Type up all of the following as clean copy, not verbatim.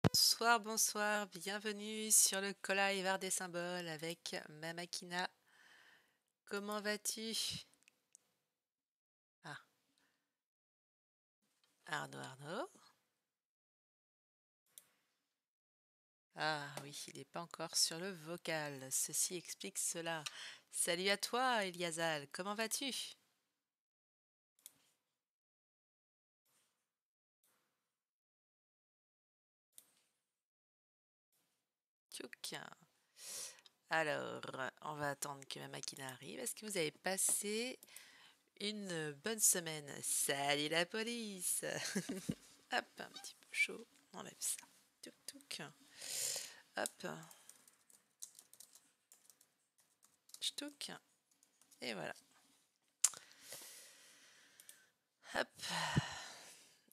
Bonsoir, bonsoir, bienvenue sur le Collage Art des symboles avec Mamakina. Comment vas-tu? Ah, Arnaud. Ah oui, il n'est pas encore sur le vocal. Ceci explique cela. Salut à toi, Eliasal. Comment vas-tu? Tchouk. Alors, on va attendre que Mamakina arrive. Est-ce que vous avez passé une bonne semaine? Salut la police! Hop, un petit peu chaud. On enlève ça. Touk touk. Hop. Ch'touk. Et voilà. Hop.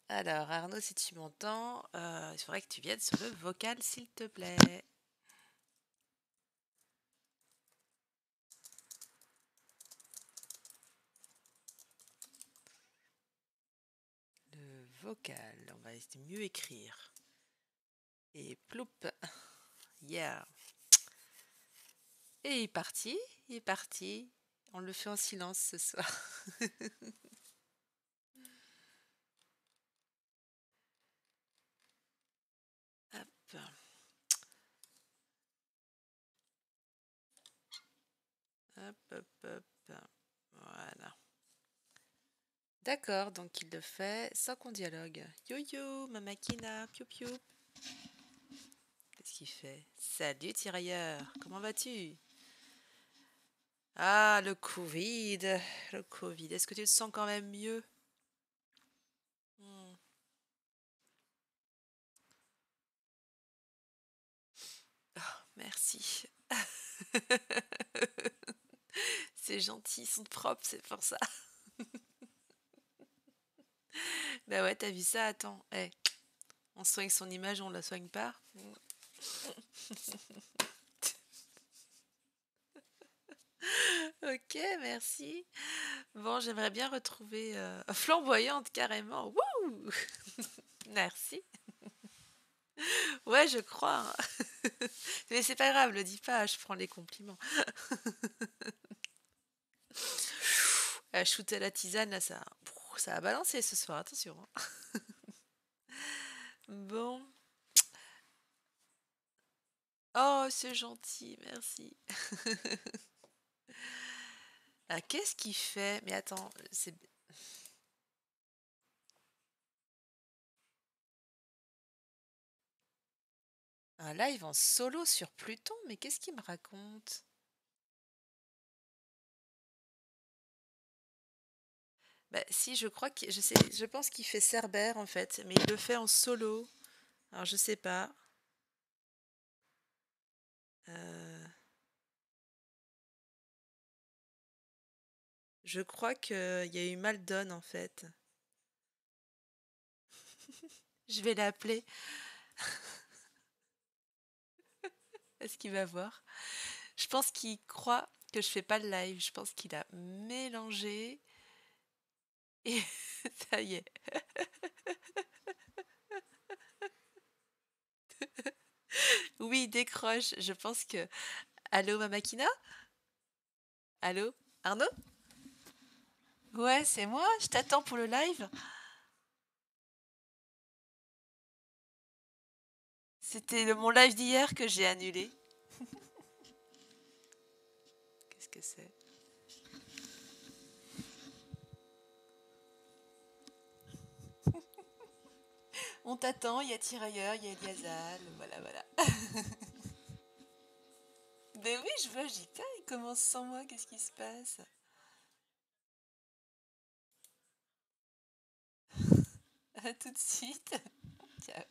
Alors, Arnaud, si tu m'entends, il faudrait que tu viennes sur le vocal, s'il te plaît. Le vocal, on va mieux écrire. Et ploup. Yeah. Et il est parti, il est parti. On le fait en silence ce soir. Hop. Hop, hop, hop. Voilà. D'accord, donc il le fait sans qu'on dialogue. Yo-yo, Mamakina, piou-piou. Qu'est-ce qu'il fait? Salut tirailleur, comment vas-tu? Ah, le Covid, le Covid. Est-ce que tu te sens quand même mieux? Hmm. Oh, merci. C'est gentil, ils sont propres, c'est pour ça. Bah ouais, t'as vu ça? Attends, hey, on soigne son image, on la soigne pas? Ok, merci. Bon, j'aimerais bien retrouver flamboyante carrément. Wouh! Merci. Ouais, je crois, hein. Mais c'est pas grave, le dis pas, je prends les compliments. Shooter la tisane, là, ça a balancé ce soir, attention, hein. Bon. Oh, c'est gentil, merci. Ah, qu'est-ce qu'il fait? Mais attends, c'est un live en solo sur Pluton? Mais qu'est-ce qu'il me raconte? Bah si, je crois que je sais, je pense qu'il fait Cerbère en fait, mais il le fait en solo. Alors je sais pas. Euh, je crois qu'il y a eu Maldon en fait. Je vais l'appeler. Est-ce qu'il va voir? Je pense qu'il croit que je fais pas le live. Je pense qu'il a mélangé et ça y est. Oui, il décroche. Je pense que. Allô, Mamakina? Allô? Arnaud? Ouais, c'est moi. Je t'attends pour le live. C'était mon live d'hier que j'ai annulé. Qu'est-ce que c'est? On t'attend, il y a Tirailleur, il y a Eliasal, voilà, voilà. Ben oui, je vois, je dis, putain, il commence sans moi, qu'est-ce qui se passe? À tout de suite. Ciao.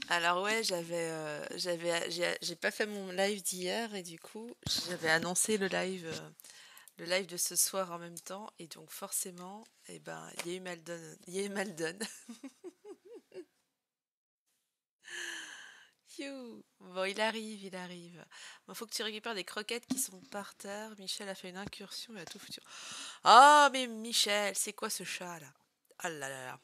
Alors ouais, j'ai pas fait mon live d'hier et du coup, j'avais annoncé le live de ce soir en même temps et donc forcément, eh ben, il y a eu Maldon, il y a eu Maldon. You. Bon, il arrive, il arrive. Bon, faut que tu récupères des croquettes qui sont par terre. Michel a fait une incursion, il a tout foutu. Ah, mais Michel, c'est quoi ce chat là? Ah là là là.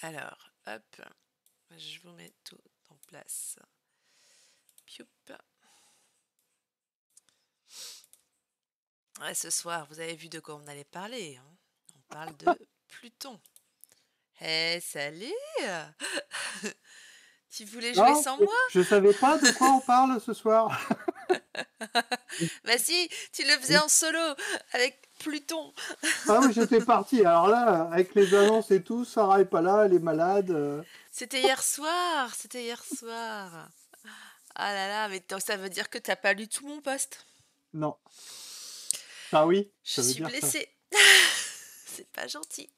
Alors, hop, je vous mets tout en place. Pioup. Ouais, ce soir, vous avez vu de quoi on allait parler, hein? On parle de Pluton. Eh, salut! Tu voulais jouer Non, sans moi? je savais pas de quoi on parle ce soir. Bah si, tu le faisais en solo avec Pluton. Ah oui, j'étais parti. Alors là, avec les annonces et tout, Sarah est pas là, elle est malade. C'était hier soir, c'était hier soir. Ah là là, mais ça veut dire que t'as pas lu tout mon post. Non. Ah oui, Je ça veut suis dire ça. blessée. C'est pas gentil.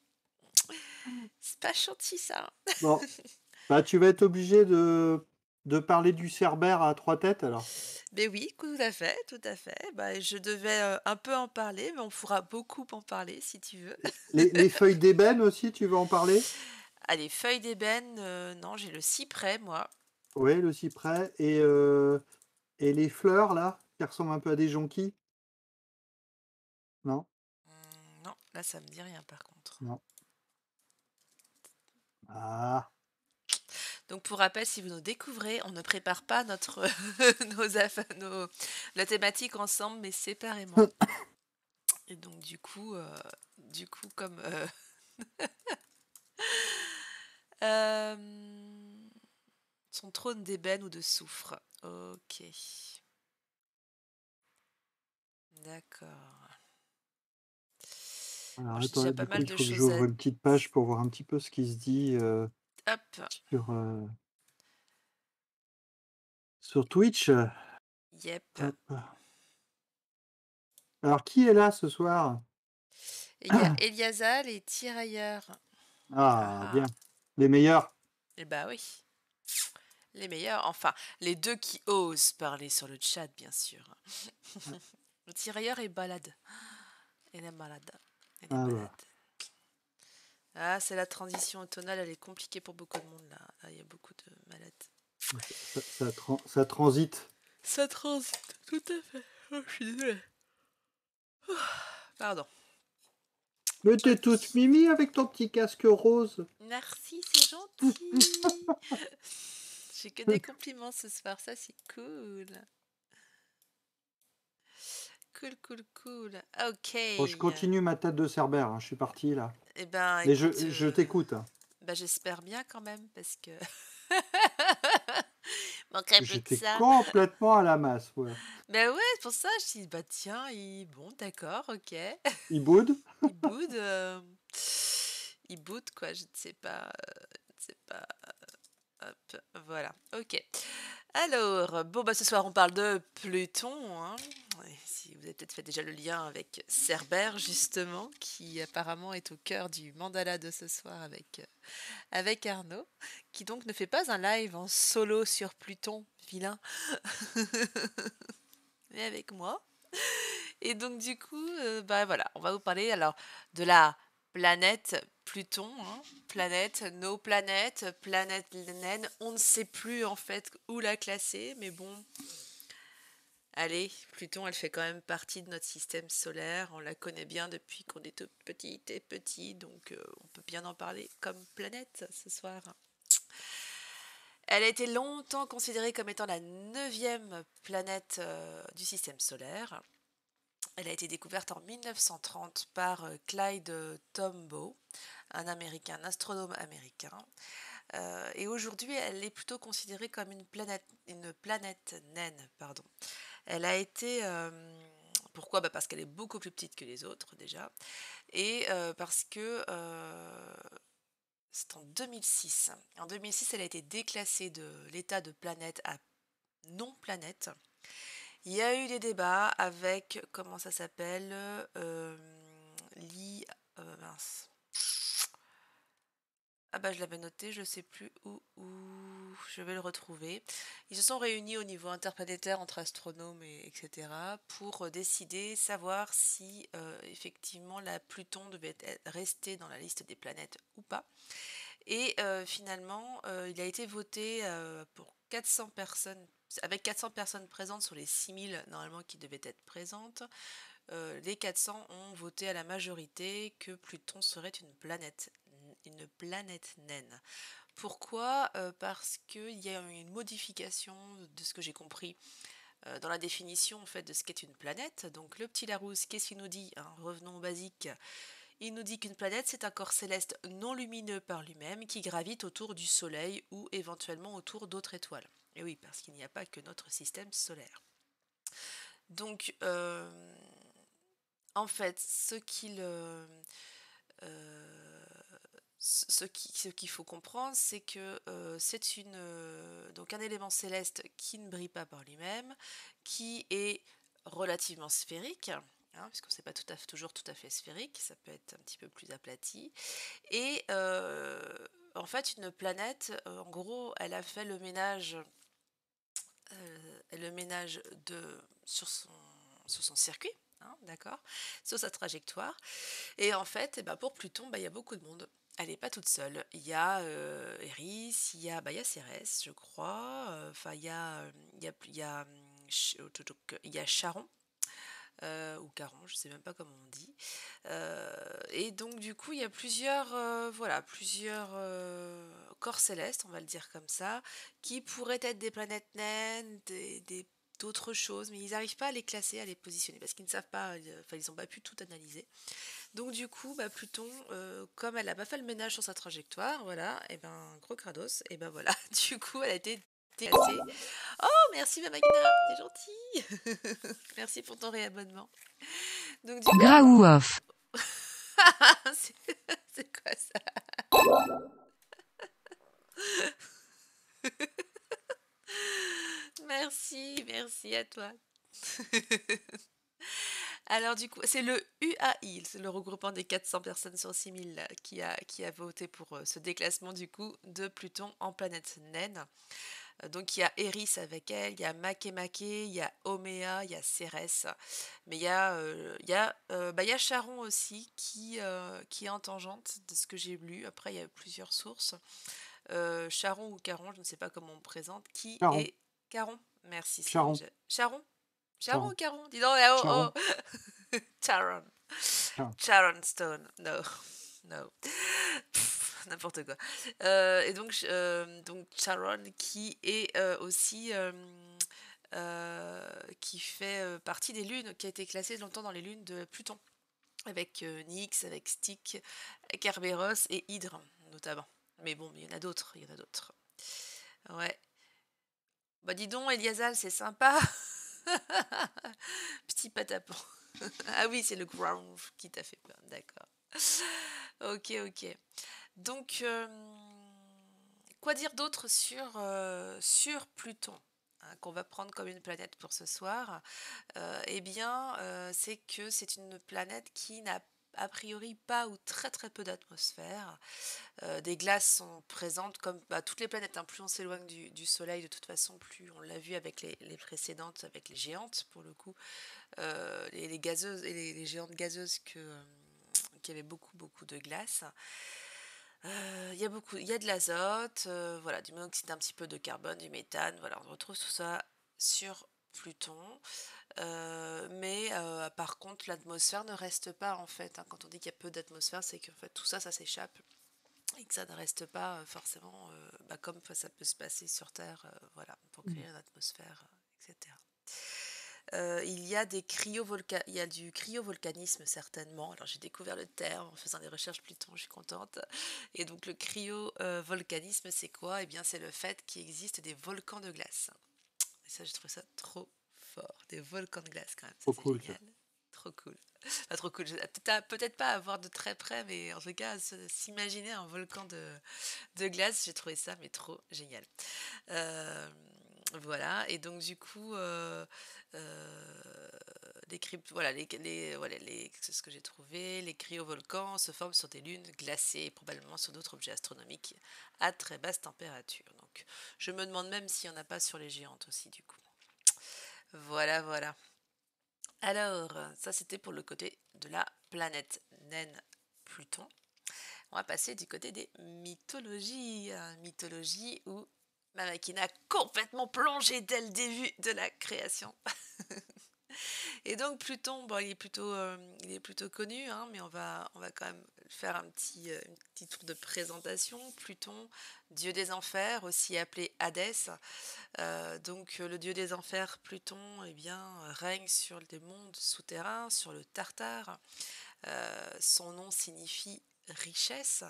C'est pas gentil ça. Bon, bah tu vas être obligé de parler du Cerbère à trois têtes alors. Mais oui, tout à fait, tout à fait. Bah, je devais un peu en parler, mais on pourra beaucoup en parler si tu veux. Les feuilles d'ébène aussi, tu vas en parler? Allez, feuille d'ébène, non, j'ai le cyprès, moi. Oui, le cyprès. Et les fleurs là, qui ressemblent un peu à des jonquilles? Non? Non, là, ça me dit rien par contre. Non. Ah, Donc, pour rappel, si vous nous découvrez, on ne prépare pas notre la thématique ensemble, mais séparément. Et donc, du coup, comme euh, son trône d'ébène ou de soufre. Ok, d'accord. alors Alors, j'ai attends, déjà pas du coup, mal il de faut que choses à... j'ouvre une petite page pour voir un petit peu ce qui se dit Hop, sur, sur Twitch. yep. Hop. Alors, qui est là ce soir? Et il y a Eliasa, les tirailleurs. Ah Ah, ah. bien. Les meilleurs. Eh bah oui, les meilleurs. Enfin, les deux qui osent parler sur le chat, bien sûr. Le tirailleur est balade. Elle est malade. Elle est Ah malade. bah, Ah, c'est la transition automnale, elle est compliquée pour beaucoup de monde là. Là, il y a beaucoup de malades. ça transite. Ça transite, tout à fait. Oh, je suis désolée. Pardon. Mais t'es Ok. toute mimi avec ton petit casque rose. Merci, c'est gentil. J'ai que des compliments ce soir, ça c'est cool. Cool, cool, cool. Ok. Bon, je continue ma tête de Cerbère, hein, je suis parti là. Eh ben, Mais écoute, je t'écoute, hein. bah, j'espère bien quand même parce que manquerait plus que J'étais ça. complètement à la masse, ouais. Ben ouais, c'est pour ça je dis bah tiens, bon d'accord, ok. Il boude? Il boude, il boude quoi, je ne sais pas, je ne sais pas. Hop, voilà, ok. Alors, bon bah ce soir on parle de Pluton, hein. Et si vous avez peut-être fait déjà le lien avec Cerbère justement, qui apparemment est au cœur du mandala de ce soir avec Arnaud, qui donc ne fait pas un live en solo sur Pluton, vilain, mais avec moi. Et donc du coup, bah voilà, on va vous parler alors de la planète Pluton, hein, planète, nos planètes, planète naine. On ne sait plus en fait où la classer, mais bon, allez, Pluton, elle fait quand même partie de notre système solaire. On la connaît bien depuis qu'on est tout petit et petit, donc on peut bien en parler comme planète ce soir. Elle a été longtemps considérée comme étant la neuvième planète du système solaire. Elle a été découverte en 1930 par Clyde Tombaugh, un astronome américain. Et aujourd'hui, elle est plutôt considérée comme une planète naine. Pardon. Elle a été... pourquoi? Bah parce qu'elle est beaucoup plus petite que les autres déjà. Et parce que c'est en 2006. En 2006, elle a été déclassée de l'état de planète à non-planète. Il y a eu des débats avec, comment ça s'appelle, mince. Ah bah je l'avais noté, je sais plus où. je vais le retrouver. Ils se sont réunis au niveau interplanétaire entre astronomes etc. pour décider, savoir si effectivement la Pluton devait rester dans la liste des planètes ou pas. Et finalement, il a été voté pour 400 personnes, avec 400 personnes présentes sur les 6000 normalement qui devaient être présentes. Les 400 ont voté à la majorité que Pluton serait une planète naine. Pourquoi? Parce qu'il y a une modification de ce que j'ai compris dans la définition en fait de ce qu'est une planète. Donc le petit Larousse, qu'est-ce qu'il nous dit, hein? Revenons au basique. Il nous dit qu'une planète, c'est un corps céleste non lumineux par lui-même qui gravite autour du Soleil ou éventuellement autour d'autres étoiles. Et oui, parce qu'il n'y a pas que notre système solaire. Donc, en fait, ce qu'il faut comprendre, c'est que c'est donc un élément céleste qui ne brille pas par lui-même, qui est relativement sphérique, hein, puisqu'on ne sait pas toujours tout à fait sphérique, ça peut être un petit peu plus aplati. Et en fait, une planète, en gros, elle a fait le ménage sur son circuit, hein, d'accord, sur sa trajectoire. Et en fait, pour Pluton, il y a beaucoup de monde. Elle n'est pas toute seule. Il y a Eris, il y a Cérès, je crois. Enfin, il y a Charon. Ou Caron, je ne sais même pas comment on dit. Et donc du coup, il y a plusieurs corps célestes, on va le dire comme ça, qui pourraient être des planètes naines, d'autres choses, mais ils n'arrivent pas à les classer, à les positionner, parce qu'ils ne savent pas, enfin ils n'ont pas pu tout analyser. Donc du coup, Pluton, comme elle n'a pas fait le ménage sur sa trajectoire, voilà, et gros crados, et voilà, du coup, elle a été déclassée. Oh, merci Mamagina, c'est gentil. Merci pour ton réabonnement. Donc du coup, Gras ou off? c'est quoi ça? Merci à toi. Alors du coup, c'est le UAI, c'est le regroupement des 400 personnes sur 6000 qui a voté pour ce déclassement du coup de Pluton en planète naine. Donc il y a Eris avec elle, il y a Makemake, il y a Omea, il y a Cérès, mais il y a Charon aussi qui est en tangente de ce que j'ai lu. Après il y a plusieurs sources. Charon ou Caron, je ne sais pas comment on présente, qui Charon. est Caron. Merci Charon. Singe. Charon? Charon Charon. ou Caron? Dis donc, oh Charon. oh. Charon. Charon. Sharon Stone. No. No. N'importe quoi. Et donc Sharon qui est aussi qui fait partie des lunes, qui a été classée longtemps dans les lunes de Pluton, avec Nyx, avec Styx, Kerberos et Hydre notamment. Mais bon, il y en a d'autres, Ouais. Bah dis donc, Eliasal, c'est sympa. Petit patapon. Ah oui, c'est le ground qui t'a fait peur, d'accord. Ok. Donc, quoi dire d'autre sur Pluton, hein, qu'on va prendre comme une planète pour ce soir? C'est que c'est une planète qui n'a a priori pas ou très très peu d'atmosphère. Des glaces sont présentes comme toutes les planètes, hein. Plus on s'éloigne du Soleil, de toute façon, plus on l'a vu avec les précédentes, avec les géantes pour le coup, les gazeuses et les géantes gazeuses qui avaient beaucoup de glace. Il y a de l'azote, voilà, du monoxyde, un petit peu de carbone, du méthane, voilà, on retrouve tout ça sur Pluton. Mais par contre, l'atmosphère ne reste pas en fait, hein. Quand on dit qu'il y a peu d'atmosphère, c'est que en fait, tout ça, ça s'échappe et que ça ne reste pas forcément comme ça peut se passer sur Terre, voilà, pour créer une atmosphère, etc. Il y a du cryovolcanisme certainement. Alors j'ai découvert le terme en faisant des recherches Pluton, je suis contente. Et donc le cryovolcanisme, c'est quoi? Eh bien c'est le fait qu'il existe des volcans de glace. Et ça, je trouve ça trop fort. Des volcans de glace quand même, ça Trop c'est cool, ça. génial. Trop cool. Pas trop cool. Peut-être pas à voir de très près, mais en tout cas, s'imaginer un volcan de glace, j'ai trouvé ça mais trop génial. Voilà, et donc du coup, voilà, c'est ce que j'ai trouvé, les cryovolcans se forment sur des lunes glacées et probablement sur d'autres objets astronomiques à très basse température. Donc, je me demande même s'il n'y en a pas sur les géantes aussi, du coup. Voilà, voilà. Alors, ça c'était pour le côté de la planète naine Pluton. On va passer du côté des mythologies. Mythologie où ma machine a complètement plongé dès le début de la création. Et donc Pluton, bon, il est plutôt connu, hein, mais on va quand même faire un petit tour de présentation. Pluton, dieu des enfers, aussi appelé Hadès. Le dieu des enfers, Pluton, eh bien, règne sur des mondes souterrains, sur le Tartare. Son nom signifie richesse.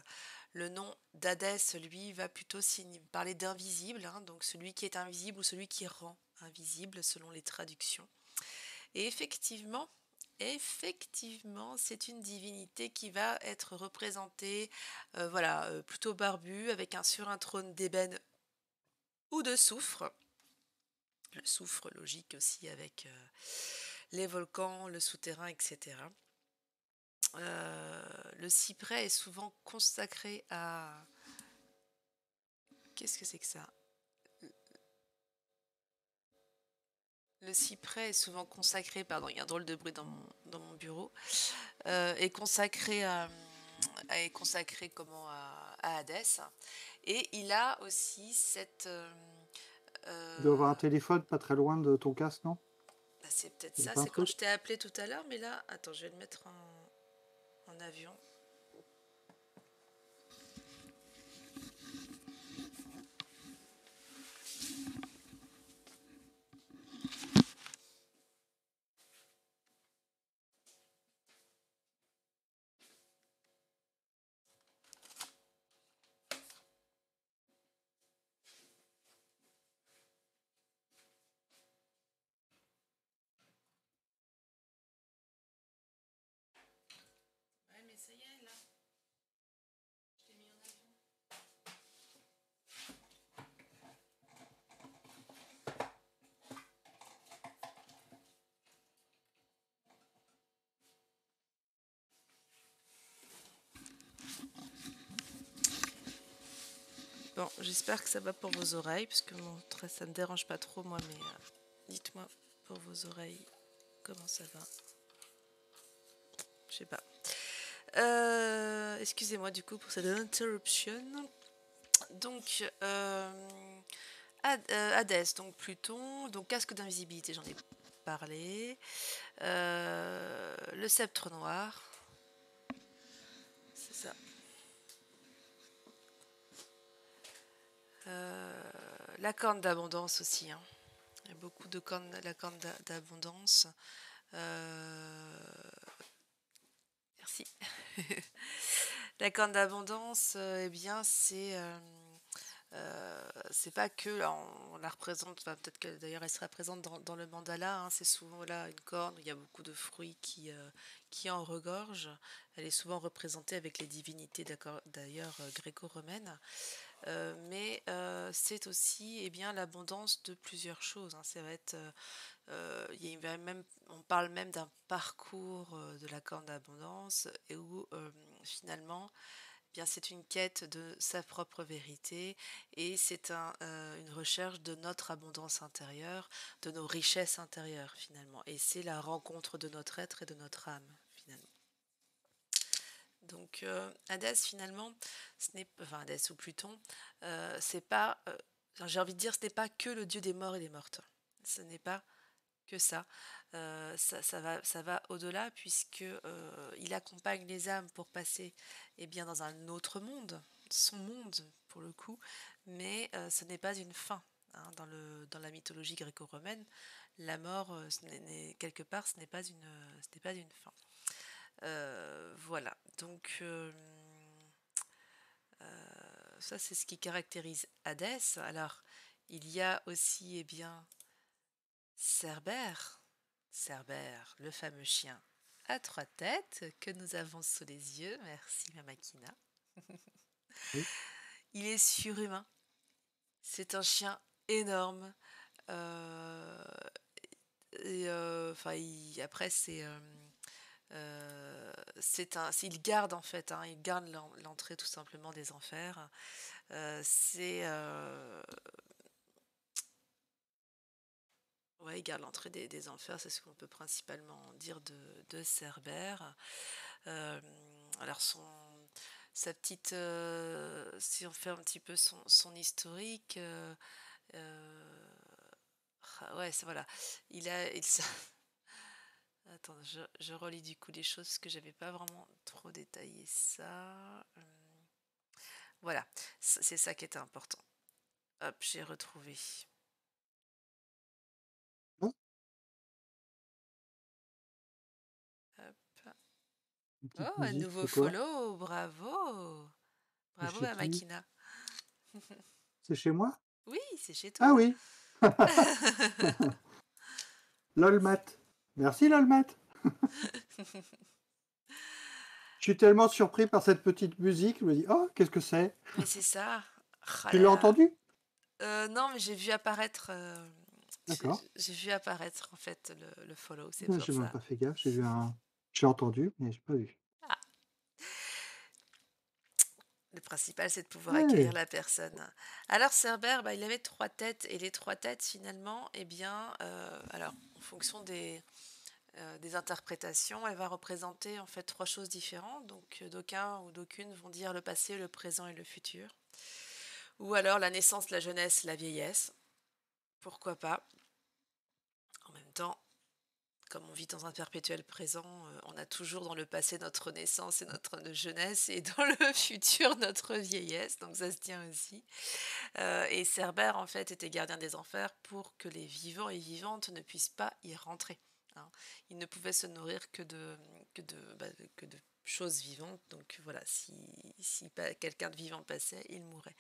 Le nom d'Hadès, lui, va plutôt parler d'invisible, hein, donc celui qui est invisible ou celui qui rend invisible selon les traductions. Et effectivement, c'est une divinité qui va être représentée, plutôt barbue, sur un trône d'ébène ou de soufre. Le soufre, logique aussi, avec les volcans, le souterrain, etc. Le cyprès est souvent consacré à... Qu'est-ce que c'est que ça? Le cyprès est souvent consacré, pardon, il y a un drôle de bruit dans mon bureau, est consacré est consacré à Hadès. Et il a aussi Tu dois avoir un euh, téléphone pas très loin de ton casque, non? bah, c'est peut-être Y a ça, pas un c'est quand truc? je t'ai appelé tout à l'heure, mais là, attends, je vais le mettre en avion. Ouais, mais ça y est, là, je t'ai mis en avion. Bon, j'espère que ça va pour vos oreilles, parce que ça ne me dérange pas trop, moi, mais dites-moi pour vos oreilles comment ça va. Je sais pas. Excusez-moi du coup pour cette interruption. Donc, Hadès, donc Pluton, donc casque d'invisibilité, j'en ai parlé. Le sceptre noir, c'est ça. La corne d'abondance aussi, hein. Il y a beaucoup de cornes, la corne d'abondance. Merci. La corne d'abondance, eh bien, c'est pas que là, on la représente, enfin, peut-être que d'ailleurs elle sera présente dans le mandala, hein, c'est souvent là une corne où il y a beaucoup de fruits qui en regorgent. Elle est souvent représentée avec les divinités d'ailleurs gréco-romaines. C'est aussi eh bien, l'abondance de plusieurs choses, hein. Ça va être, on parle même d'un parcours de la corne d'abondance et où finalement bien, c'est une quête de sa propre vérité et c'est une recherche de notre abondance intérieure, de nos richesses intérieures finalement. Et c'est la rencontre de notre être et de notre âme finalement. Donc Hadès finalement, enfin Hadès ou Pluton, c'est pas, j'ai envie de dire, ce n'est pas que le dieu des morts et des mortes. Ce n'est pas que ça. Ça va au-delà puisque il accompagne les âmes pour passer bien, dans un autre monde, son monde pour le coup, mais ce n'est pas une fin. Hein, dans la mythologie gréco-romaine, la mort, quelque part, ce n'est pas une fin. Voilà, donc ça c'est ce qui caractérise Hadès. Alors, il y a aussi, eh bien, Cerbère. Cerbère, le fameux chien à trois têtes que nous avons sous les yeux. Merci, ma Makina. Oui. Il est surhumain. C'est un chien énorme, Euh, et enfin, après, il garde en fait, hein, il garde l'entrée tout simplement des enfers. Ouais, il garde l'entrée des enfers, c'est ce qu'on peut principalement dire de Cerbère. Euh, alors sa petite, si on fait un petit peu son historique, euh, ouais, voilà, attends, je relis du coup les choses parce que j'avais pas vraiment trop détaillé ça. Voilà, c'est ça qui était important. Hop, j'ai retrouvé. Hein, Hop. une Oh, petite un musique, nouveau c'est quoi? follow, bravo! C'est Bravo chez ma qui? Makina. C'est chez moi? Oui, c'est chez Ah toi. oui. Lolmat. Merci Lolmat. Je suis tellement surpris par cette petite musique. Je me dis, oh, qu'est-ce que c'est? Mais c'est ça. Ah Tu là l'as là. entendu? Non, mais j'ai vu apparaître. D'accord. J'ai vu apparaître en fait le follow, c'est Ah, pour j'ai même ça. pas fait gaffe. J'ai entendu, mais j'ai pas vu. Ah, le principal, c'est de pouvoir accueillir Ouais. la personne. Alors Cerbère, bah, il avait trois têtes et les trois têtes finalement, eh bien, alors en fonction des interprétations, elle va représenter en fait trois choses différentes. Donc d'aucuns ou d'aucunes vont dire le passé, le présent et le futur. Ou alors la naissance, la jeunesse, la vieillesse. Pourquoi pas? En même temps, comme on vit dans un perpétuel présent, on a toujours dans le passé notre naissance et notre jeunesse et dans le futur notre vieillesse, donc ça se tient aussi. Et Cerbère en fait était gardien des enfers pour que les vivants et vivantes ne puissent pas y rentrer, hein. Il ne pouvait se nourrir que de choses vivantes, donc voilà, si quelqu'un de vivant passait, il mourrait.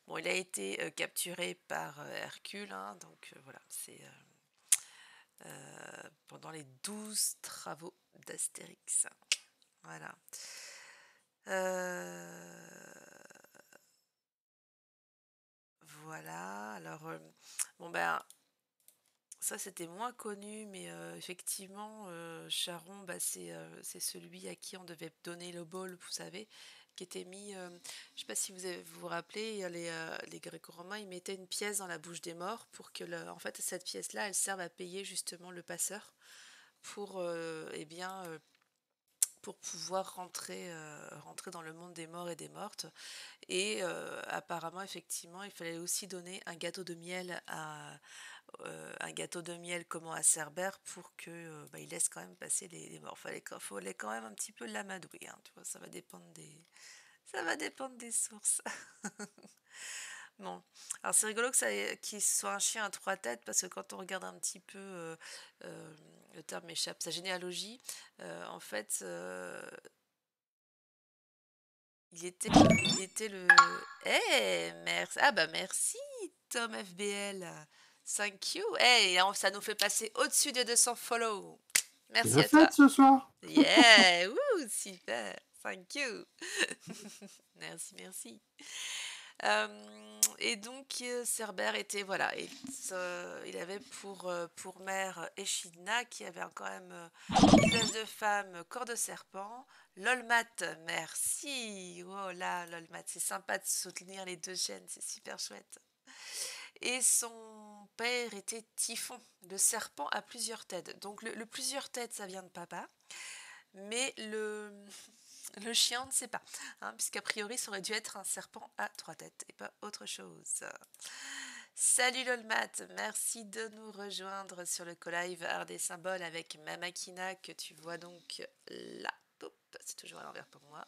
Bon, il a été capturé par Hercule, hein, donc voilà, c'est pendant les 12 travaux d'Astérix. Voilà. Voilà. Alors, bon ben, ça c'était moins connu, mais effectivement, Charon, bah, c'est celui à qui on devait donner le bol, vous savez, qui était mis. Je sais pas si vous vous rappelez, les Gréco-Romains, ils mettaient une pièce dans la bouche des morts pour que, en fait, cette pièce-là, elle serve à payer justement le passeur pour, eh bien, pour pouvoir rentrer dans le monde des morts et des mortes. Et apparemment, effectivement, il fallait aussi donner un gâteau de miel comment à Cerbère pour que bah, il laisse quand même passer les morts. Fallait quand même un petit peu l'amadouer, hein, tu vois, ça va dépendre des sources. Bon, alors c'est rigolo qu'il soit un chien à trois têtes parce que quand on regarde un petit peu, le terme m'échappe, sa généalogie, en fait, il était le. Eh, merci. Ah bah merci, Tom FBL. Thank you. Eh, ça nous fait passer au-dessus des 200 follow. C'est Merci la à toi. fête ce soir. Yeah, wouh, super. Thank you. Merci, merci. Et donc, Cerbère était, voilà, il avait pour mère Echidna, qui avait quand même visage de femme, corps de serpent. Lolmat, merci. Oh là, Lolmat, c'est sympa de soutenir les deux chaînes, c'est super chouette. Et son père était Typhon, le serpent à plusieurs têtes. Donc, le plusieurs têtes, ça vient de papa. Mais le chien, on ne sait pas, hein, puisqu'a priori, ça aurait dû être un serpent à trois têtes et pas autre chose. Salut Lolmat, merci de nous rejoindre sur le Colive Art des Symboles avec ma Makina que tu vois donc là. C'est toujours à l'envers pour moi.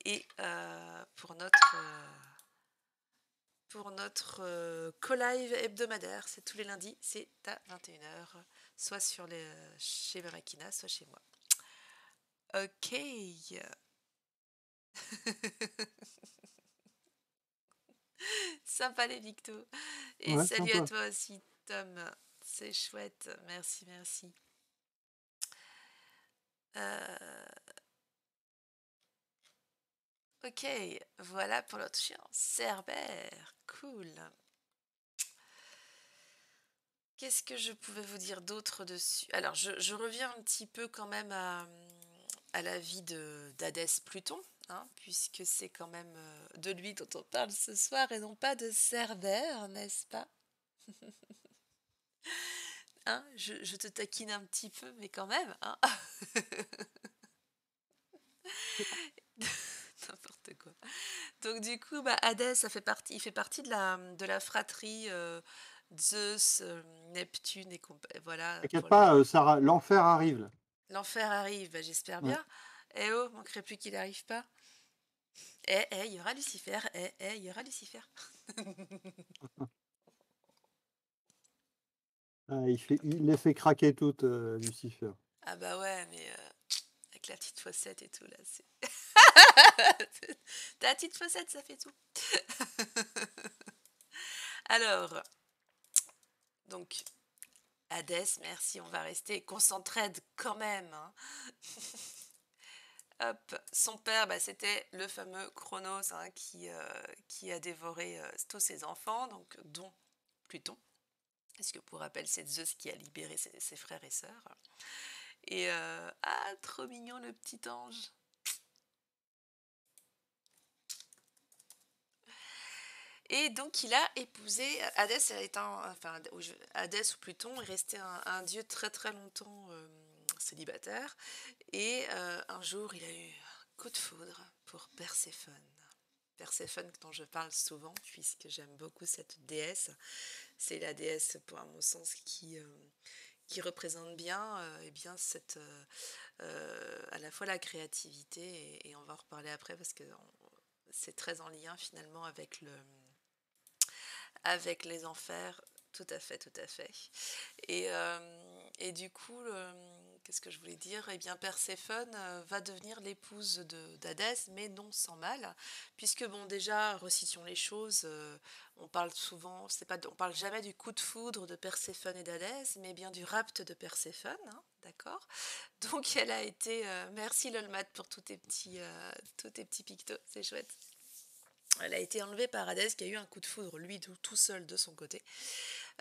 Et pour notre Colive hebdomadaire, c'est tous les lundis, c'est à 21h, soit chez ma Makina, soit chez moi. Ok. Sympa les Victo. Et Ouais, salut à sympa. toi aussi, Tom. C'est chouette. Merci, merci. Euh, ok, voilà pour l'autre chien. Cerbère. Cool. Qu'est-ce que je pouvais vous dire d'autre dessus? Alors, je reviens un petit peu quand même à la vie d'Hadès Pluton, hein, puisque c'est quand même de lui dont on parle ce soir et non pas de Cerbère, n'est-ce pas? Hein, je te taquine un petit peu, mais quand même, hein. N'importe quoi. Donc du coup, bah, Hadès, il fait partie de la fratrie Zeus, Neptune et voilà T'inquiète pour les. pas, Sarah, l'enfer arrive là. L'enfer arrive, bah, j'espère Ouais. bien. Eh oh, manquerait plus qu'il arrive pas. Il y aura Lucifer. Il y aura Lucifer. Ah, il les fait craquer toutes, Lucifer. Ah bah ouais, mais avec la petite fossette et tout là, c'est. Ta petite fossette, ça fait tout. Alors, donc Hadès, merci, on va rester, qu'on s'entraide quand même, hein. Hop, son père, bah, c'était le fameux Chronos, hein, qui a dévoré tous ses enfants, donc dont Pluton. Parce que pour rappel, c'est Zeus qui a libéré ses frères et sœurs. Et ah, trop mignon le petit ange. Et donc il a épousé Hadès, Hadès ou Pluton est resté un dieu très très longtemps célibataire. Et un jour, il a eu un coup de foudre pour Perséphone. Perséphone dont je parle souvent puisque j'aime beaucoup cette déesse. C'est la déesse, pour à mon sens, qui représente bien, à la fois la créativité et on va en reparler après parce que c'est très en lien finalement avec les enfers. Tout à fait, tout à fait. Et du coup, qu'est-ce que je voulais dire? Eh bien, Perséphone va devenir l'épouse d'Hadès, mais non sans mal, puisque bon, déjà, resituons les choses. On parle souvent, c'est pas, on parle jamais du coup de foudre de Perséphone et d'Hadès, mais bien du rapt de Perséphone, hein, d'accord? Donc, elle a été. Merci Lolmat pour tous tes petits pictos, c'est chouette. Elle a été enlevée par Hadès qui a eu un coup de foudre, lui tout seul de son côté.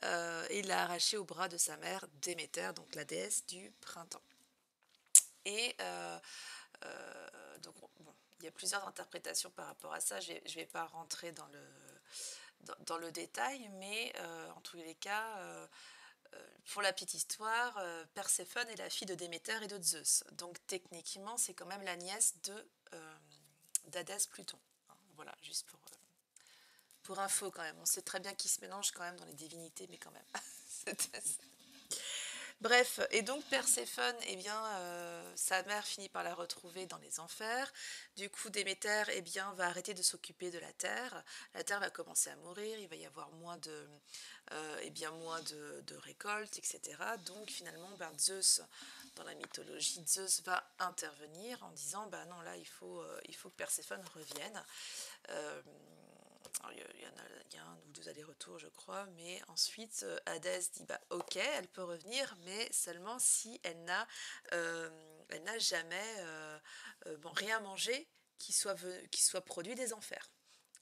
Et il l'a arrachée au bras de sa mère, Déméter, donc la déesse du printemps. Et donc, bon, il y a plusieurs interprétations par rapport à ça. Je ne vais pas rentrer dans le détail, mais en tous les cas, pour la petite histoire, Perséphone est la fille de Déméter et de Zeus. Donc techniquement, c'est quand même la nièce d'Hadès Pluton. Hein, voilà, juste pour info quand même. On sait très bien qu'ils se mélangent quand même dans les divinités, mais quand même. Bref, et donc Perséphone, eh bien, sa mère finit par la retrouver dans les enfers. Du coup, Déméter, eh bien, va arrêter de s'occuper de la terre. La terre va commencer à mourir, il va y avoir moins de récoltes, etc. Donc finalement, Zeus, dans la mythologie, Zeus va intervenir en disant, bah non, là, il faut que Perséphone revienne. Euh, il y a un ou deux allers-retours, je crois, mais ensuite Hadès dit bah ok, elle peut revenir, mais seulement si euh, elle n'a jamais rien mangé qui soit produit des enfers.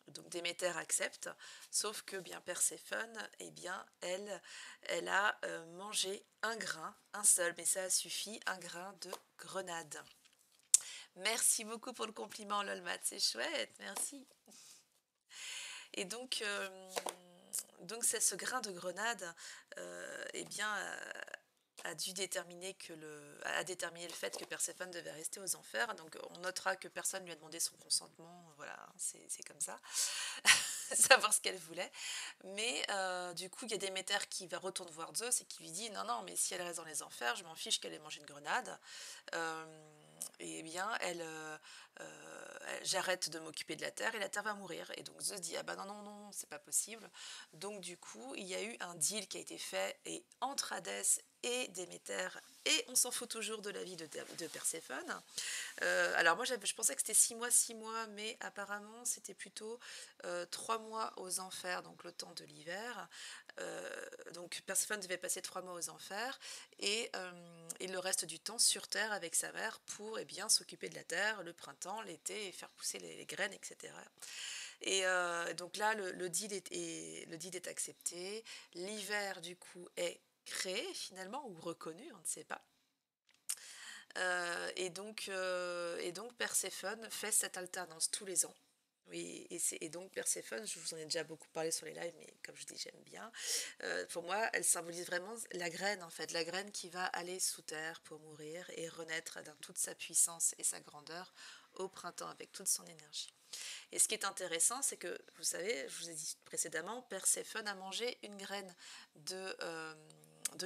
Donc Déméter accepte, sauf que bien Perséphone, eh bien elle a mangé un grain, un seul, mais ça a suffi, un grain de grenade. Merci beaucoup pour le compliment, Lolmat, c'est chouette, merci. Et donc c'est ce grain de grenade, eh bien, a dû déterminer a déterminé le fait que Perséphone devait rester aux enfers. Donc on notera que personne ne lui a demandé son consentement. Voilà, c'est comme ça. Savoir ce qu'elle voulait. Mais du coup, il y a Déméter qui va retourner voir Zeus et qui lui dit non, non, mais si elle reste dans les enfers, je m'en fiche qu'elle ait mangé une grenade. Et bien, j'arrête de m'occuper de la terre et la terre va mourir. Et donc Zeus dit ah bah non, non, non, c'est pas possible. Donc du coup, il y a eu un deal qui a été fait et entre Hadès et Déméter, et on s'en fout toujours de la vie de Perséphone. Alors moi, je pensais que c'était 6 mois, mais apparemment, c'était plutôt 3 mois aux enfers, donc le temps de l'hiver. Donc Perséphone devait passer 3 mois aux enfers et le reste du temps sur Terre avec sa mère pour eh bien, s'occuper de la terre, le printemps, l'été, et faire pousser les graines, etc. Et donc là, le deal est accepté. L'hiver, du coup, est créé finalement, ou reconnu, on ne sait pas. Et donc Perséphone fait cette alternance tous les ans. Oui, et donc Perséphone, je vous en ai déjà beaucoup parlé sur les lives, mais comme je dis, j'aime bien. Pour moi, elle symbolise vraiment la graine, en fait, la graine qui va aller sous terre pour mourir et renaître dans toute sa puissance et sa grandeur au printemps avec toute son énergie. Et ce qui est intéressant, c'est que, vous savez, je vous ai dit précédemment, Perséphone a mangé une graine de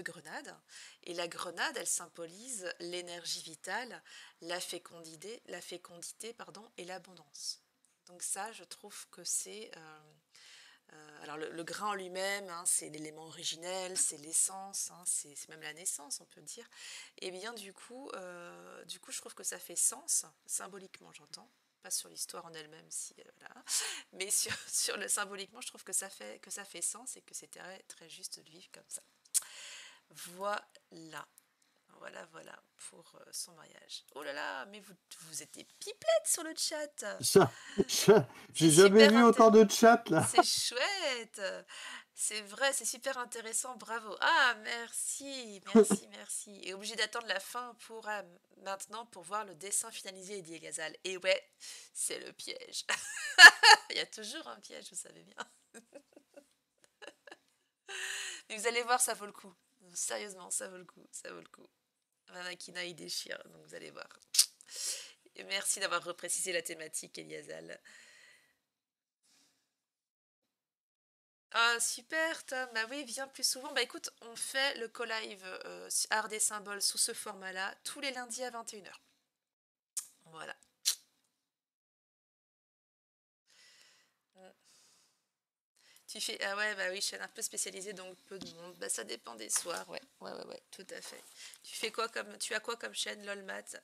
grenade. Et la grenade, elle symbolise l'énergie vitale, la fécondité pardon, et l'abondance. Donc ça, je trouve que c'est... alors le grain en lui-même, hein, c'est l'élément originel, c'est l'essence, hein, c'est même la naissance, on peut dire. Et bien du coup, je trouve que ça fait sens, symboliquement j'entends, pas sur l'histoire en elle-même, si, voilà, mais sur le symboliquement, je trouve que ça fait sens et que c'est très, très juste de vivre comme ça. Voilà. Voilà pour son mariage. Oh là là, mais vous êtes des pipelettes sur le chat. Ça, C'est j'ai jamais super vu autant de chat là. C'est chouette. C'est vrai, c'est super intéressant. Bravo. Ah, merci, merci, merci. Et obligé d'attendre la fin maintenant pour voir le dessin finalisé, dit Gazal. Et ouais, c'est le piège. Il y a toujours un piège, vous savez bien. Mais vous allez voir, ça vaut le coup. Sérieusement, ça vaut le coup, ça vaut le coup. Manakina, il déchire, donc vous allez voir. Et merci d'avoir reprécisé la thématique, Eliasal. Ah, super, Tom. Bah oui, viens plus souvent. Bah écoute, on fait le co-live Art des symboles sous ce format-là tous les lundis à 21h. Voilà. Mm. Tu fais. Ah ouais, bah oui, chaîne un peu spécialisée, donc peu de monde. Bah ça dépend des soirs, ouais. Ouais, tout à fait. Tu as quoi comme chaîne, LOLMAT?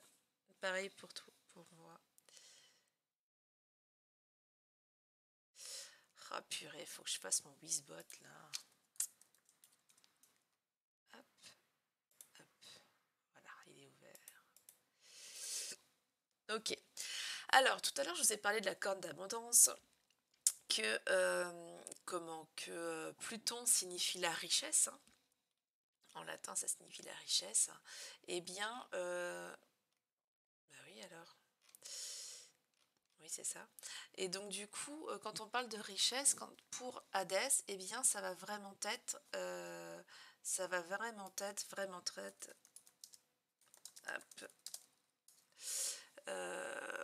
Pareil pour tout, pour moi. Ah purée, faut que je fasse mon Wizbot là. Hop, hop. Voilà, il est ouvert. Ok. Alors, tout à l'heure, je vous ai parlé de la corne d'abondance, que Pluton signifie la richesse. Hein. En latin, ça signifie la richesse. Eh bien, bah oui, alors. Oui, c'est ça. Et donc, du coup, quand on parle de richesse, pour Hadès, eh bien, ça va vraiment être, hop,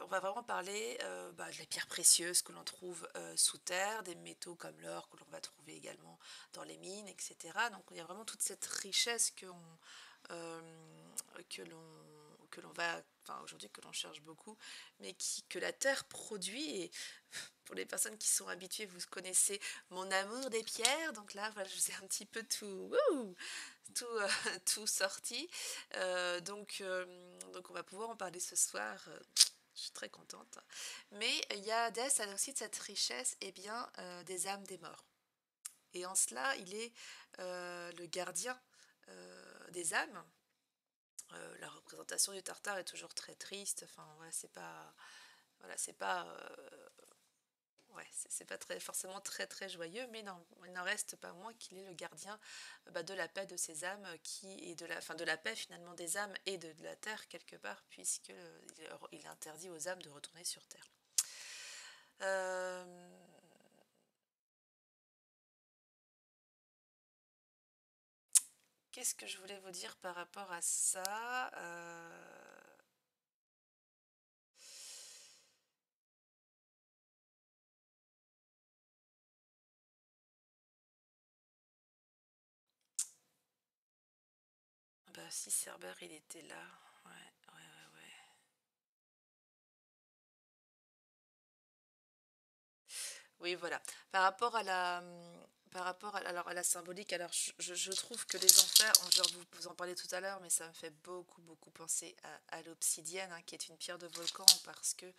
on va vraiment parler de les pierres précieuses que l'on trouve sous terre, des métaux comme l'or que l'on va trouver également dans les mines, etc. Donc il y a vraiment toute cette richesse euh, que l'on va, enfin aujourd'hui que l'on cherche beaucoup, mais que la terre produit. Et pour les personnes qui sont habituées, vous connaissez mon amour des pierres. Donc là, voilà, je vous ai un petit peu tout sorti. Donc on va pouvoir en parler ce soir. Je suis très contente. Mais Hadès a aussi cette richesse des âmes des morts. Et en cela, il est le gardien des âmes. La représentation du Tartare est toujours très triste. Enfin, ouais, c'est pas, voilà, c'est pas forcément très très joyeux, mais non, il n'en reste pas moins qu'il est le gardien de la paix de ces âmes, de la paix finalement des âmes et de la terre quelque part, puisque il interdit aux âmes de retourner sur terre. Euh, Qu'est-ce que je voulais vous dire par rapport à ça Bah si, Cerber, il était là. Ouais. Oui, voilà. À la symbolique, alors je trouve que les enfers, je vais vous en parler tout à l'heure, mais ça me fait beaucoup, beaucoup penser à l'obsidienne, hein, qui est une pierre de volcan, parce que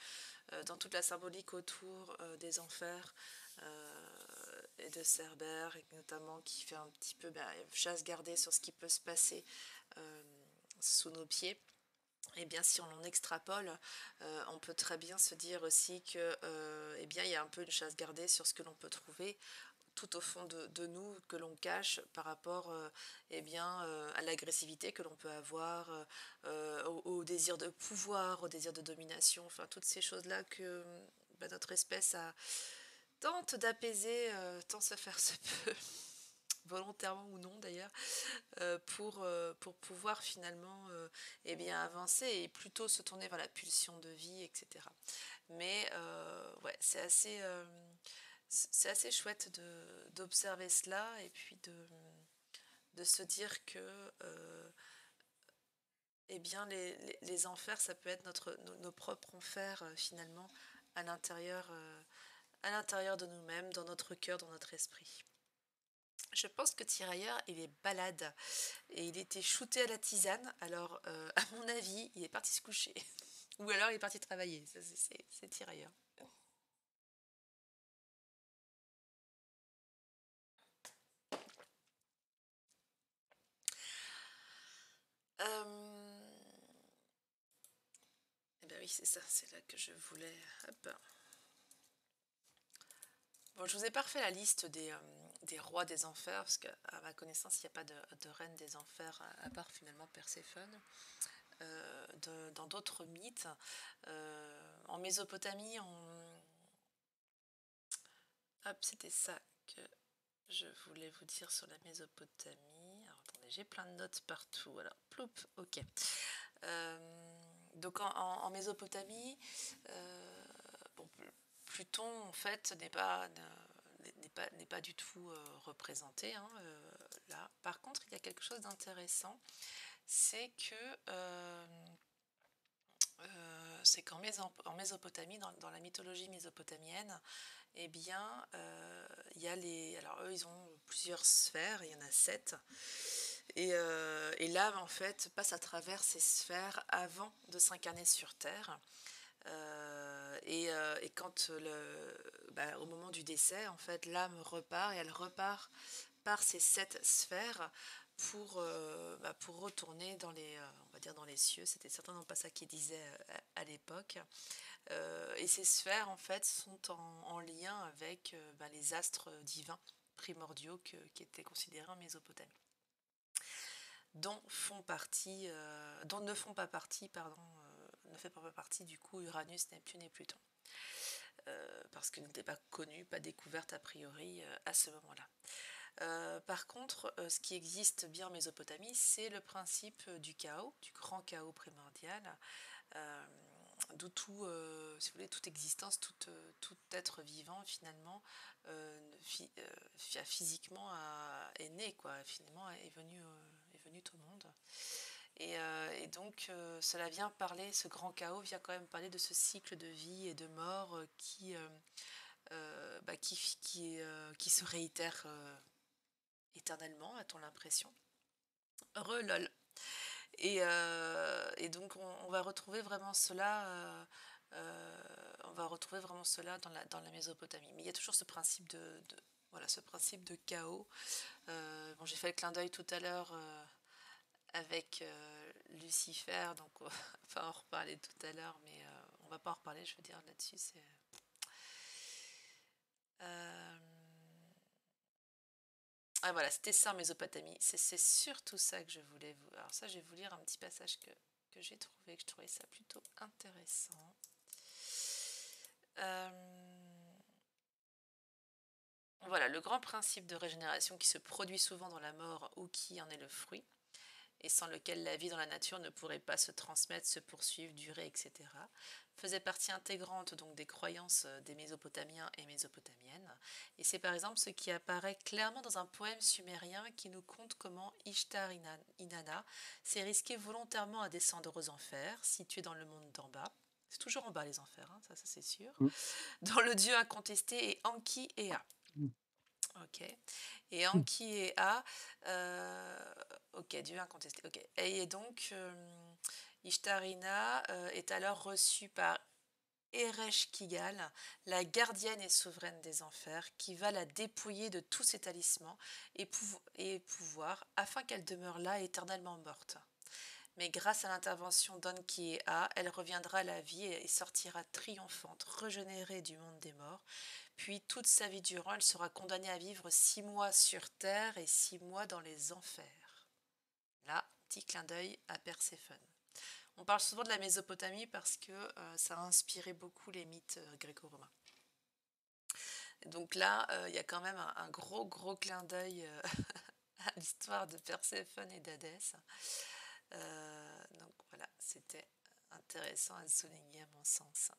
dans toute la symbolique autour des enfers et de Cerbère, et notamment qui fait un petit peu chasse gardée sur ce qui peut se passer sous nos pieds. Eh bien, si on en extrapole, on peut très bien se dire aussi que, eh bien, il y a un peu une chasse gardée sur ce que l'on peut trouver tout au fond de nous, que l'on cache par rapport, eh bien, à l'agressivité que l'on peut avoir, au désir de pouvoir, au désir de domination, enfin toutes ces choses-là que, bah, notre espèce a tente d'apaiser, tant se faire se peut, volontairement ou non d'ailleurs, pour pouvoir finalement, eh bien, avancer et plutôt se tourner vers la pulsion de vie et cetera. Mais ouais, c'est assez chouette d'observer cela et puis de se dire que, eh bien, les enfers, ça peut être nos propres enfers, finalement, à à l'intérieur de nous-mêmes, dans notre cœur, dans notre esprit. Je pense que Tirailleur, il est balade et il était shooté à la tisane. Alors, à mon avis, il est parti se coucher. Ou alors il est parti travailler. Ça, c'est Tirailleur. Eh bien oui, c'est ça, c'est là que je voulais. Hop. Bon, je vous ai pas refait la liste des rois des enfers, parce qu'à ma connaissance, il n'y a pas de reine des enfers, à part finalement Perséphone. Dans d'autres mythes, en Mésopotamie, hop, c'était ça que je voulais vous dire sur la Mésopotamie. Alors attendez, j'ai plein de notes partout. Alors, ploup, ok. Donc en Mésopotamie, bon, Pluton en fait n'est pas du tout représenté hein, là. Par contre, il y a quelque chose d'intéressant, c'est que c'est en Mésopotamie, dans la mythologie mésopotamienne, eh bien, il y a alors eux, ils ont plusieurs sphères, il y en a 7. Et l'âme, en fait, passe à travers ces sphères avant de s'incarner sur Terre. Et quand au moment du décès, en fait, l'âme repart et elle repart par ces 7 sphères pour retourner on va dire dans les cieux. C'était certainement pas ça qu'ils disaient à l'époque. Et ces sphères, en fait, sont en lien avec les astres divins primordiaux qui étaient considérés en Mésopotamie, dont ne font pas partie, pardon, ne fait pas partie du coup Uranus, Neptune et Pluton, parce qu'ils n'étaient pas connus, pas découvertes a priori à ce moment-là. Par contre, ce qui existe bien en Mésopotamie, c'est le principe du chaos, du grand chaos primordial, d'où si vous voulez, toute existence, tout être vivant finalement physiquement est né, quoi, finalement est venu au monde. Et donc cela vient parler, ce grand chaos vient quand même parler de ce cycle de vie et de mort qui se réitère éternellement, a-t-on l'impression. Relol. Et donc on va retrouver vraiment cela. On va retrouver vraiment cela dans la Mésopotamie. Mais il y a toujours ce principe voilà, ce principe de chaos. Bon, j'ai fait le clin d'œil tout à l'heure avec Lucifer, donc on va pas en reparler tout à l'heure, mais on va pas en reparler, je veux dire, là-dessus. Euh, Ah voilà, c'était ça en Mésopotamie. C'est surtout ça que je voulais vous... Alors ça, je vais vous lire un petit passage que j'ai trouvé, que je trouvais ça plutôt intéressant. Euh, Voilà, le grand principe de régénération qui se produit souvent dans la mort ou qui en est le fruit, et sans lequel la vie dans la nature ne pourrait pas se transmettre, se poursuivre, durer, etc., faisait partie intégrante donc des croyances des Mésopotamiens et Mésopotamiennes. Et c'est par exemple ce qui apparaît clairement dans un poème sumérien qui nous conte comment Ishtar Inanna s'est risquée volontairement à descendre aux enfers, situés dans le monde d'en bas. C'est toujours en bas les enfers, hein, ça c'est sûr. Mm. Dont le dieu incontesté est Enki Ea. Mm. Ok. Et Enki et A, ok, Dieu incontesté. Ok. Et donc, Ishtarina est alors reçue par Ereshkigal, la gardienne et souveraine des enfers, qui va la dépouiller de tous ses talismans et pouvoirs, afin qu'elle demeure là éternellement morte. mais grâce à l'intervention d'Enki-A, elle reviendra à la vie et sortira triomphante, régénérée du monde des morts. Puis toute sa vie durant, elle sera condamnée à vivre 6 mois sur Terre et 6 mois dans les enfers. Là, petit clin d'œil à Perséphone. On parle souvent de la Mésopotamie parce que ça a inspiré beaucoup les mythes gréco-romains. Donc là, il y a quand même un gros gros clin d'œil à l'histoire de Perséphone et d'Hadès. Donc voilà, c'était intéressant à souligner à mon sens.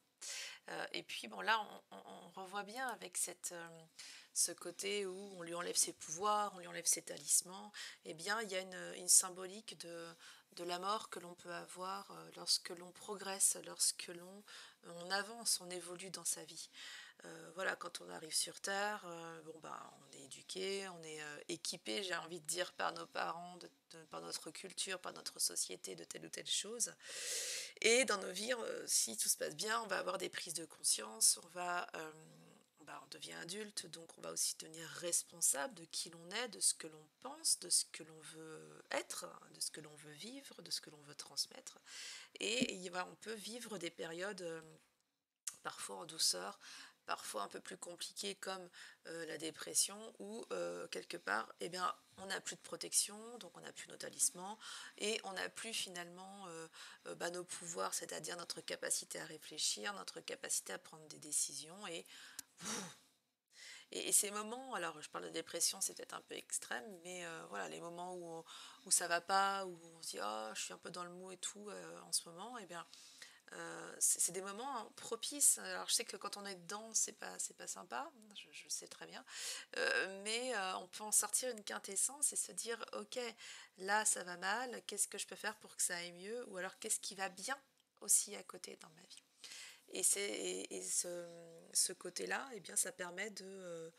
Et puis bon là, on revoit bien avec ce côté où on lui enlève ses pouvoirs, on lui enlève ses talismans. Eh bien, il y a une symbolique de la mort que l'on peut avoir lorsque l'on progresse, lorsque on avance, on évolue dans sa vie. Voilà, quand on arrive sur Terre, bon, bah, on est éduqué, on est équipé, j'ai envie de dire, par nos parents, par notre culture, par notre société, de telle ou telle chose. Et dans nos vies, si tout se passe bien, on va avoir des prises de conscience, on devient adulte, donc on va aussi devenir responsable de qui l'on est, de ce que l'on pense, de ce que l'on veut être, de ce que l'on veut vivre, de ce que l'on veut transmettre. Et on peut vivre des périodes parfois en douceur, parfois un peu plus compliquées comme la dépression où quelque part eh bien, on n'a plus de protection, donc on n'a plus nos talismans et on n'a plus finalement nos pouvoirs, c'est-à-dire notre capacité à réfléchir, notre capacité à prendre des décisions et ces moments, alors je parle de dépression, c'est peut-être un peu extrême, mais voilà, les moments où ça va pas, où on se dit oh je suis un peu dans le mou et tout en ce moment, eh bien c'est des moments propices. Alors je sais que quand on est dedans, c'est pas sympa, je sais très bien, mais on peut en sortir une quintessence et se dire ok, là ça va mal, qu'est-ce que je peux faire pour que ça aille mieux, ou alors qu'est-ce qui va bien aussi à côté dans ma vie. Et ce côté-là, eh bien, ça permet de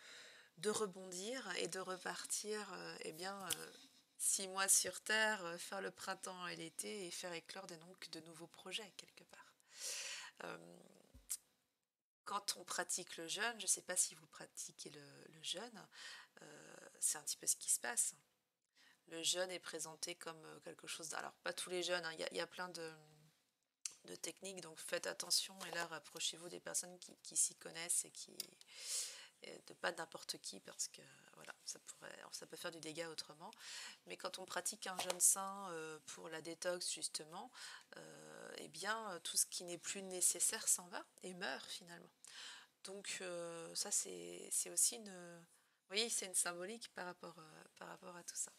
rebondir et de repartir, 6 mois sur Terre, faire le printemps et l'été et faire éclore donc de nouveaux projets quelque part. Euh, Quand on pratique le jeûne, je ne sais pas si vous pratiquez le jeûne, c'est un petit peu ce qui se passe. Le jeûne est présenté comme quelque chose. Alors, pas tous les jeûnes, hein, y a plein de techniques, donc faites attention et là, rapprochez-vous des personnes qui s'y connaissent et de pas n'importe qui parce que voilà, ça peut faire du dégât autrement. Mais quand on pratique un jeûne sain pour la détox justement, eh bien tout ce qui n'est plus nécessaire s'en va et meurt finalement. Donc ça c'est aussi oui, c'est une symbolique par rapport à tout ça.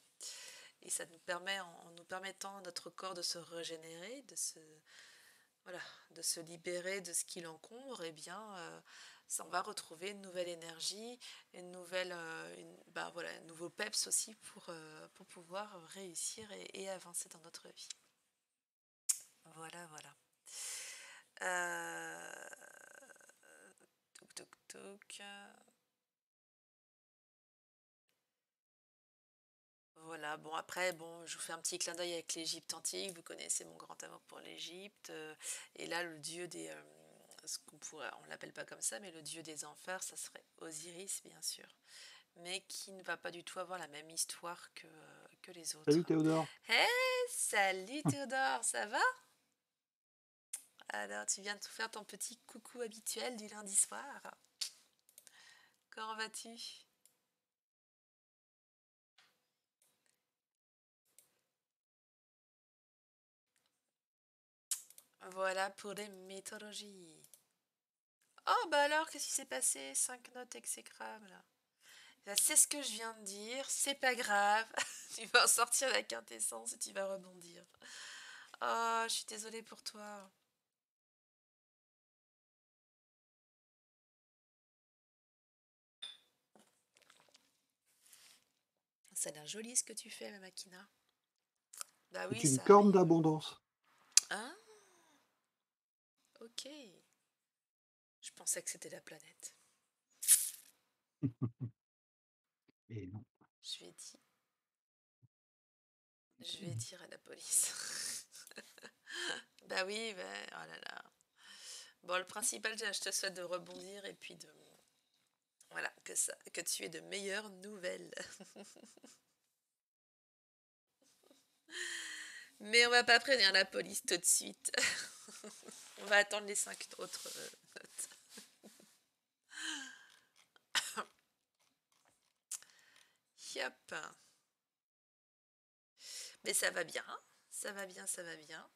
Et ça nous permet, en nous permettant à notre corps de se régénérer, voilà, de se libérer de ce qui l'encombre, eh bien, on va retrouver une nouvelle énergie, une nouvelle, voilà, un nouveau peps aussi pour pouvoir réussir et avancer dans notre vie. Voilà, voilà. Toc, toc, toc. Voilà, bon après, bon, je vous fais un petit clin d'œil avec l'Égypte antique, vous connaissez mon grand amour pour l'Égypte, et là le dieu on l'appelle pas comme ça, mais le dieu des enfers, ça serait Osiris bien sûr, mais qui ne va pas du tout avoir la même histoire que les Salut autres. Théodore. Hey, salut Théodore, ça va? Alors tu viens de faire ton petit coucou habituel du lundi soir. Comment vas-tu? Voilà pour les mythologies. Oh bah alors, qu'est-ce qui s'est passé? 5 notes exécrables. C'est ce que je viens de dire, c'est pas grave. Tu vas en sortir la quintessence et tu vas rebondir. Oh, je suis désolée pour toi. Ça a l'air joli ce que tu fais, ma Makina. Bah C'est oui, une ça corne arrive. d'abondance. Ah, ok. Je pensais que c'était la planète. Et non. Je vais dire, je vais dire à la police. Bah oui, bah, oh là là. Bon, le principal, je te souhaite de rebondir et puis voilà, que tu aies de meilleures nouvelles. Mais on va pas prévenir la police tout de suite. On va attendre les 5 autres notes. Yep. Mais ça va bien. Ça va bien, ça va bien.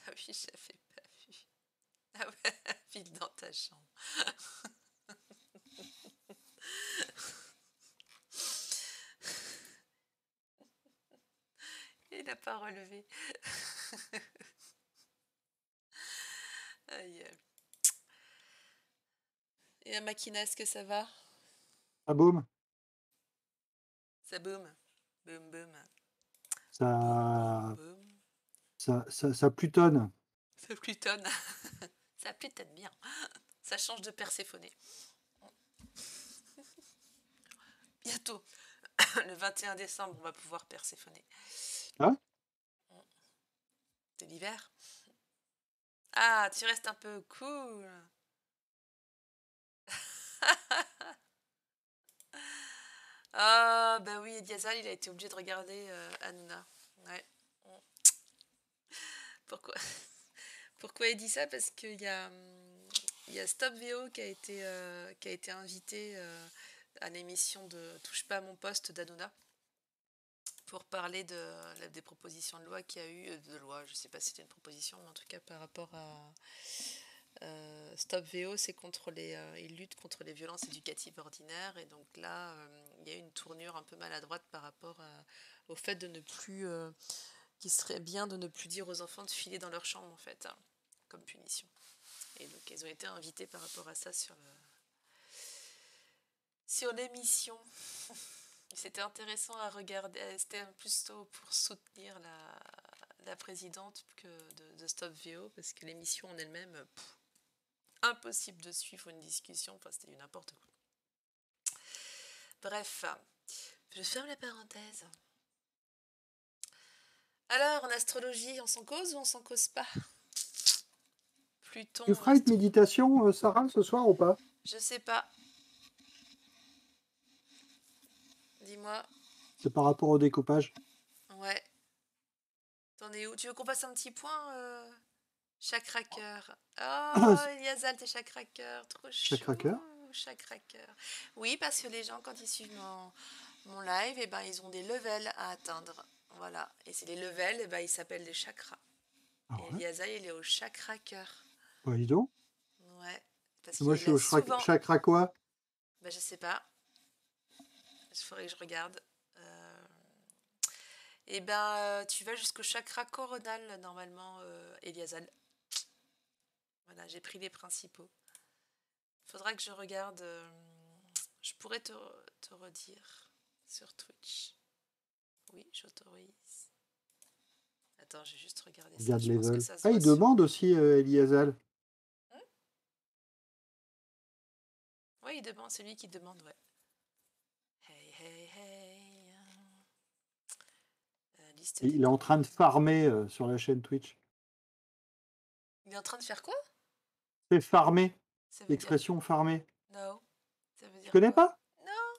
Ah oui, j'avais pas vu. Ah ouais, vite dans ta chambre. Il n'a pas relevé. Aïe. Et la Makina, est-ce que ça va? Ah boum, Ça boum. Boum, boum. Boum, boum, ça, boum. ça plutonne. Ça plutonne. Ça plutonne bien. Ça change de Perséphone. Bientôt, le 21 décembre, on va pouvoir Perséphoner. Ah, C'est l'hiver. Ah, tu restes un peu cool. Ah, bah oui, Diazal, il a été obligé de regarder Hanouna. Ouais. Pourquoi Pourquoi il dit ça? Parce qu'il y a Stop VO qui a été invité à l'émission de Touche pas à mon poste d'Hanouna pour parler des propositions de loi qu'il y a eu, de loi, je sais pas si c'était une proposition, mais en tout cas par rapport à Stop VO, c'est il lutte contre les violences éducatives ordinaires, et donc là, il y a eu une tournure un peu maladroite par rapport au fait de ne plus, qu'il serait bien de ne plus dire aux enfants de filer dans leur chambre en fait, hein, comme punition. Et donc ils ont été invités par rapport à ça sur l'émission. C'était intéressant à regarder. C'était plutôt pour soutenir la présidente que de Stop VO, parce que l'émission en elle-même, impossible de suivre une discussion. Enfin, c'était du n'importe quoi. Bref, je ferme la parenthèse. Alors, en astrologie, on s'en cause ou on s'en cause pas? Pluton, tu feras une méditation, Sarah, ce soir ou pas? je sais pas. Dis-moi. C'est par rapport au découpage. Ouais. T'en es où? Tu veux qu'on fasse un petit point chakra cœur. Oh, Eliasal, t'es chakra cœur. Trop Chakra chou. cœur. Chakra cœur. Oui, parce que les gens, quand ils suivent mon live, eh ben, ils ont des levels à atteindre. Voilà. Et c'est les levels, eh ben, ils s'appellent des chakras. Ah Et ouais. Eliasal, il est au chakra cœur. Bah, dis donc. Ouais. Parce Moi, je qu'il suis a au souvent. chakra quoi? Ben, je sais pas. Il faudrait que je regarde. Et ben, tu vas jusqu'au chakra coronal, normalement, Eliasal. Voilà, j'ai pris les principaux. Faudra que je regarde. Je pourrais te redire sur Twitch. Oui, j'autorise. Attends, j'ai juste regardé ça. Regarde Je pense que level. ça se Ah, voit il sur. demande aussi, Eliasal. Oui, il demande, c'est lui qui demande, ouais. Hey, hey, hey. Liste des Il est en train de demandes. farmer sur la chaîne Twitch. Il est en train de faire quoi? C'est farmer. Ça veut dire. L'expression farmer. No. Ça veut Tu dire connais quoi? pas? Non.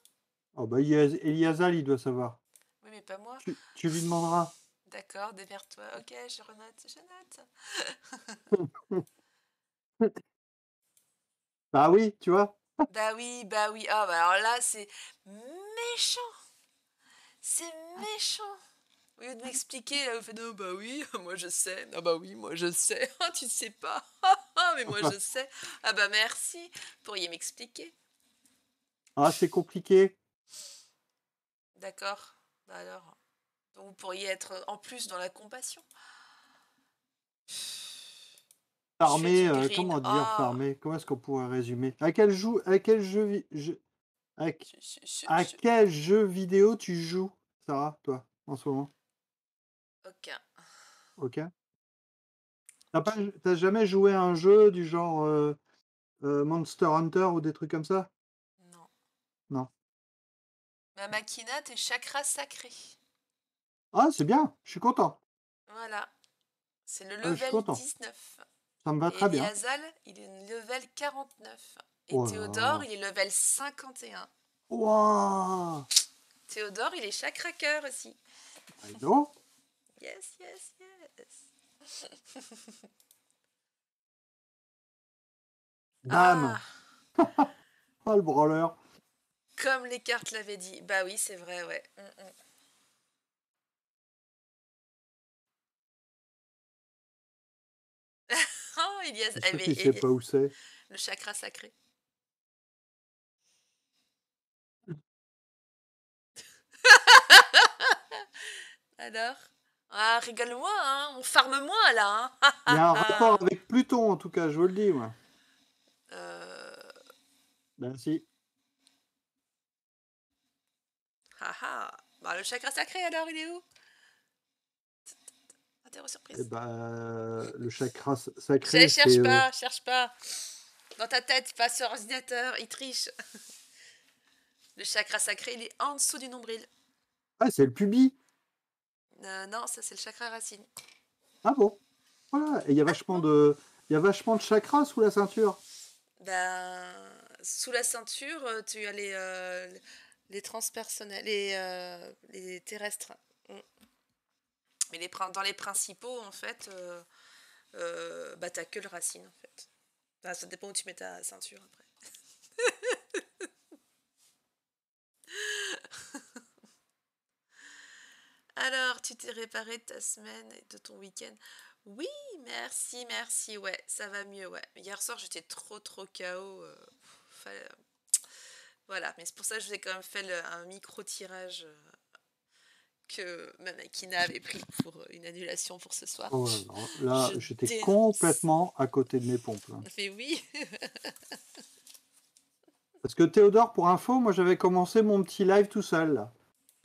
Oh bah Eliasal, il doit savoir. Oui, mais pas moi. Tu lui demanderas. D'accord, démerde-toi. Ok, je renote, je note. Bah oui, tu vois. Bah oui, bah oui. Ah, bah alors là, c'est méchant. C'est méchant. Au lieu de m'expliquer, là, vous faites non, bah oui, moi je sais. Ah bah oui, moi je sais. Ah, tu sais pas. Ah, mais moi je sais. Ah bah merci. Pourriez m'expliquer. Ah, c'est compliqué. D'accord. Bah alors. Donc vous pourriez être en plus dans la compassion. Je fais Farmer, du green. comment dire Ah. farmer? Comment est-ce qu'on pourrait résumer? À quel jeu, à, à quel jeu vidéo tu joues, Sarah, toi, en ce moment? Ok. Ok. T'as jamais joué à un jeu du genre Monster Hunter ou des trucs comme ça? Non. Non. Ma machina, t'es chakra sacré. Ah, c'est bien, je suis content. Voilà. C'est le Je suis level content. 19. Ça me va Et très bien. Eliasal, il est level 49. Et Oh là Théodore, là. il est level 51. Waouh! Théodore, il est chakra-cœur aussi. I know. Yes, yes, yes. Dame. Ah, Ah, le branleur. comme les cartes l'avaient dit. Bah oui, c'est vrai, ouais. Oh, Elias, Pour ceux qui ne savent pas où c'est. le chakra sacré. Alors? Ah, rigole-moi, hein. On farme moins, là, Il y a un rapport hein. avec Pluton, en tout cas, je vous le dis, moi. Euh... Ben si. Bah, le chakra sacré, alors, il est où? Interro Eh surprise. ben, le chakra sacré, c'est... Cherche pas. Dans ta tête, pas sur ordinateur, il triche. Le chakra sacré, il est en dessous du nombril. Ah, c'est le pubis. Non, ça c'est le chakra racine. Ah bon? Voilà. Et il y a vachement de... Il y a vachement de chakras sous la ceinture. Ben, sous la ceinture, tu as les transpersonnels, les terrestres. Mm. Mais dans les principaux, en fait, bah, t'as que le racine, en fait. Enfin, ça dépend où tu mets ta ceinture, après. Alors, tu t'es réparé de ta semaine et de ton week-end? Oui, merci, ouais, ça va mieux, ouais. Hier soir, j'étais trop KO. Voilà, mais c'est pour ça que je vous ai quand même fait un micro-tirage que ma Makina avait pris pour une annulation pour ce soir. Oh, alors là, Je j'étais dénonce. complètement à côté de mes pompes, là. Mais oui. Parce que Théodore, pour info, moi j'avais commencé mon petit live tout seul, là.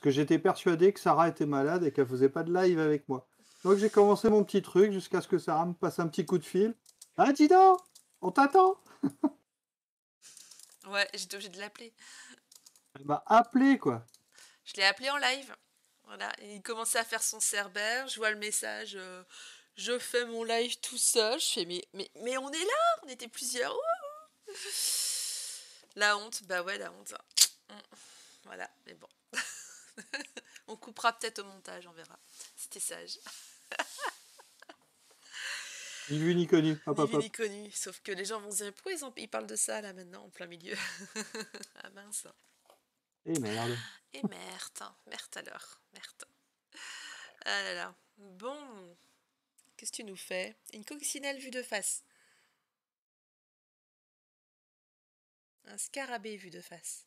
Parce que j'étais persuadé que Sarah était malade et qu'elle faisait pas de live avec moi. Donc j'ai commencé mon petit truc jusqu'à ce que Sarah me passe un petit coup de fil. Ah, dis donc, on t'attend. Ouais, j'étais obligée de l'appeler. Elle m'a appelé, quoi. Je l'ai appelé en live. Voilà, et il commençait à faire son cerbère. Je vois le message. Je fais mon live tout seul. Je fais mais on est là, on était plusieurs. Ouh. La honte, bah ouais, la honte. Voilà, mais bon. On coupera peut-être au montage, on verra. C'était sage. Ni vu ni connu. Hop, Ni hop, vu ni hop. connu. Sauf que les gens vont se dire pourquoi ils parlent de ça là maintenant en plein milieu. Ah mince. Eh merde. Et merde. Merde alors. Merde. Ah là là. Bon. Qu'est-ce que tu nous fais? Une coccinelle vue de face. Un scarabée vu de face.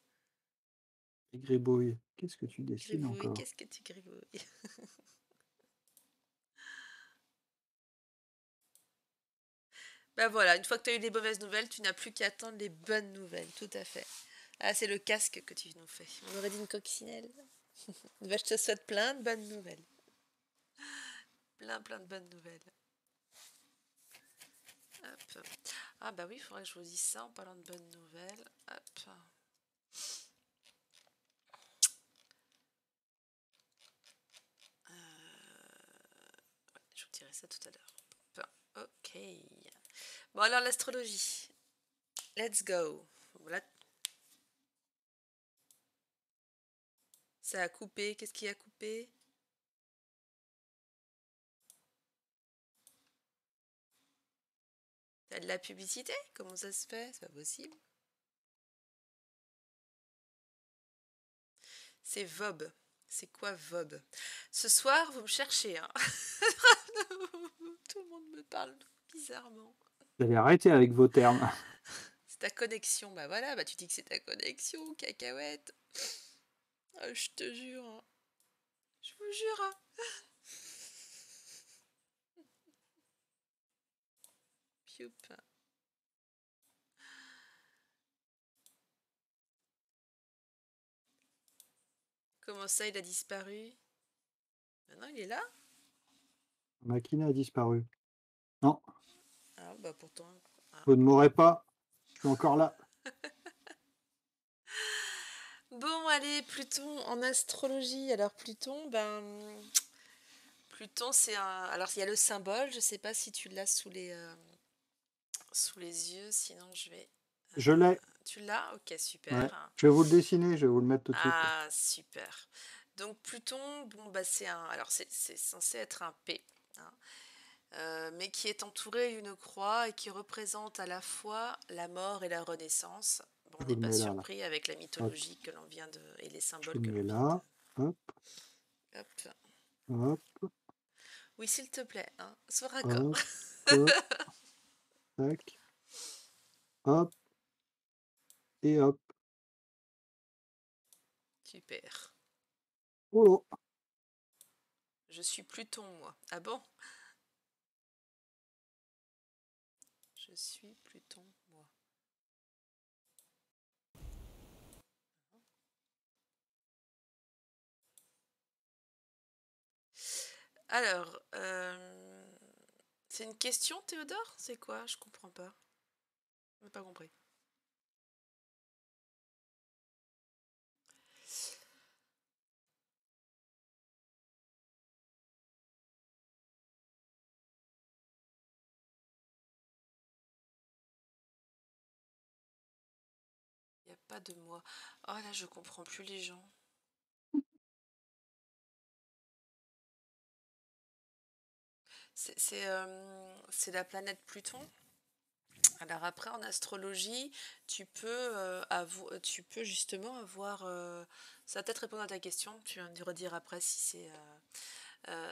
Gribouille, qu'est-ce que tu dessines Gribouille, encore? qu'est-ce que tu gribouilles? Ben voilà, une fois que tu as eu les mauvaises nouvelles, tu n'as plus qu'à attendre les bonnes nouvelles, tout à fait. Ah, c'est le casque que tu nous fais. On aurait dit une coccinelle. Ben, je te souhaite plein de bonnes nouvelles. Plein de bonnes nouvelles. Hop. Ah bah oui, il faudrait que je vous dise ça en parlant de bonnes nouvelles. Hop. Je vous dirai ça tout à l'heure. Ok. Bon alors l'astrologie. Let's go. Voilà. Ça a coupé. Qu'est-ce qui a coupé? T'as de la publicité? Comment ça se fait? C'est pas possible. C'est Vob. C'est quoi Vob? Ce soir, vous me cherchez, hein. Tout le monde me parle bizarrement. Vous allez arrêter avec vos termes. C'est ta connexion. Bah voilà, bah tu dis que c'est ta connexion, cacahuète. Ah, je te jure, hein. Je vous jure, hein. Pioup. Comment ça, il a disparu? Maintenant, il est là? Makina a disparu. Non, Ah, bah pourtant. Ah. vous ne m'aurez pas. Je suis encore là. Bon, allez, Pluton en astrologie. Alors, Pluton, Pluton, c'est un. Alors, il y a le symbole. Je sais pas si tu l'as sous les yeux. Sinon, je vais Je l'ai. Tu l'as? Ok, Ouais. super. Je vais vous le dessiner, je vais vous le mettre tout de suite. Ah, super. Donc Pluton, bon bah c'est un, alors c'est censé être un P, hein, mais qui est entouré d'une croix et qui représente à la fois la mort et la renaissance. Bon, Je on vous n'est le pas mets là, là. surpris avec la Hop. mythologie que l'on vient de et les Je symboles vous que le l'on mets vient là. Hop, de. Hop. hop, Oui, s'il te plaît, hein, sois raccord. hop, hop, tac, hop, et hop. Super. Oh, Je suis Pluton, moi. Ah bon? Je suis Pluton, moi. Alors, c'est une question, Théodore? C'est quoi? Je comprends pas. Je n'ai pas compris. Il n'y a pas de moi. Oh là, je comprends plus les gens. C'est la planète Pluton. Alors après, en astrologie, tu peux justement avoir... ça va peut-être répondre à ta question, tu vas me redire après si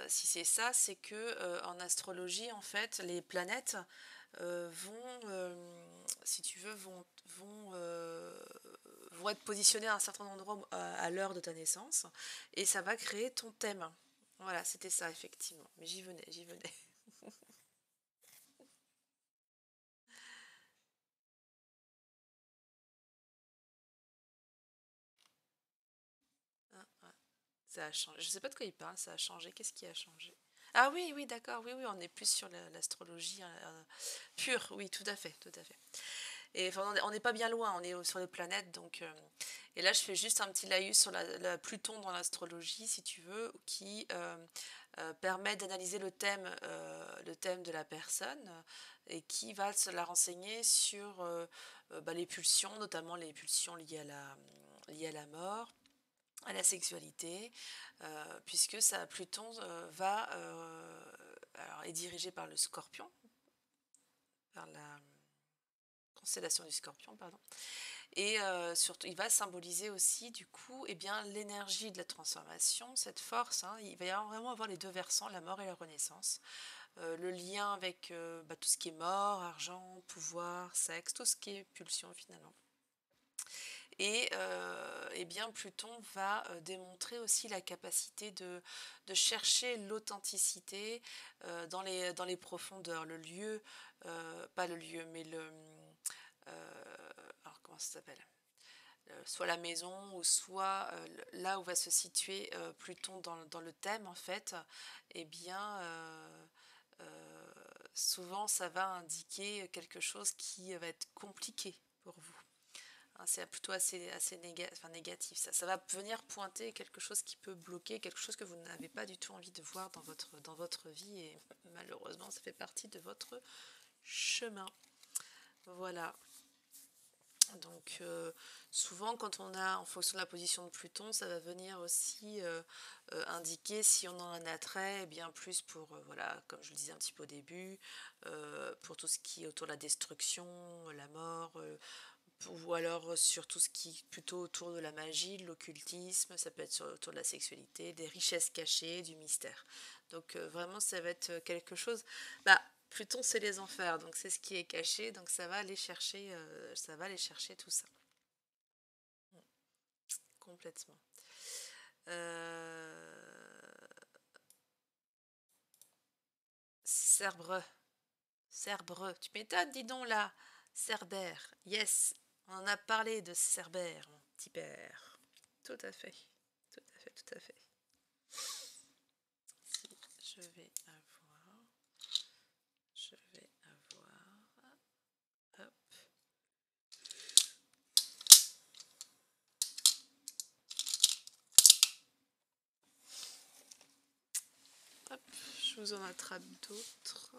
c'est ça, c'est que en astrologie, en fait, les planètes si tu veux, vont être positionnées à un certain endroit à l'heure de ta naissance, et ça va créer ton thème. Voilà, c'était ça, effectivement. Mais j'y venais, j'y venais. Ah, ouais. Ça a changé. Je sais pas de quoi il parle, ça a changé. Qu'est-ce qui a changé? Ah oui, oui, d'accord, oui, oui, on est plus sur l'astrologie pure, oui, tout à fait, tout à fait. Et enfin, on n'est pas bien loin, on est sur les planètes, donc. Et là, je fais juste un petit laïus sur la Pluton dans l'astrologie, si tu veux, qui permet d'analyser le thème de la personne et qui va se la renseigner sur les pulsions, notamment les pulsions liées à la mort, à la sexualité, puisque ça, Pluton est dirigé par le Scorpion, par la constellation du Scorpion, pardon. Et surtout, il va symboliser aussi, du coup, eh bien, l'énergie de la transformation, cette force. Hein, il va y avoir vraiment avoir les deux versants, la mort et la renaissance. Le lien avec tout ce qui est mort, argent, pouvoir, sexe, tout ce qui est pulsion finalement. Et eh bien, Pluton va démontrer aussi la capacité de chercher l'authenticité dans les profondeurs, le lieu, pas le lieu, mais alors comment ça s'appelle? Soit la maison ou soit là où va se situer Pluton dans le thème en fait, eh bien euh, souvent ça va indiquer quelque chose qui va être compliqué pour vous. Hein, c'est plutôt négatif. Ça va venir pointer quelque chose qui peut bloquer, quelque chose que vous n'avez pas du tout envie de voir dans votre vie et malheureusement ça fait partie de votre chemin. Voilà. Donc souvent quand on a en fonction de la position de Pluton, ça va venir aussi indiquer si on en a un attrait, bien plus pour voilà, comme je le disais un petit peu au début, pour tout ce qui est autour de la destruction, la mort, ou alors sur tout ce qui est plutôt autour de la magie, de l'occultisme, ça peut être autour de la sexualité, des richesses cachées, du mystère. Donc vraiment ça va être quelque chose. Bah, Pluton c'est les enfers, donc c'est ce qui est caché, donc ça va aller chercher tout ça. Complètement. Cerbre, Cerbre, tu m'étonnes, dis donc là. Cerbère, yes, on en a parlé de Cerbère, mon petit père. Tout à fait, tout à fait, tout à fait. Si je vais avoir, hop, hop, je vous en attrape d'autres.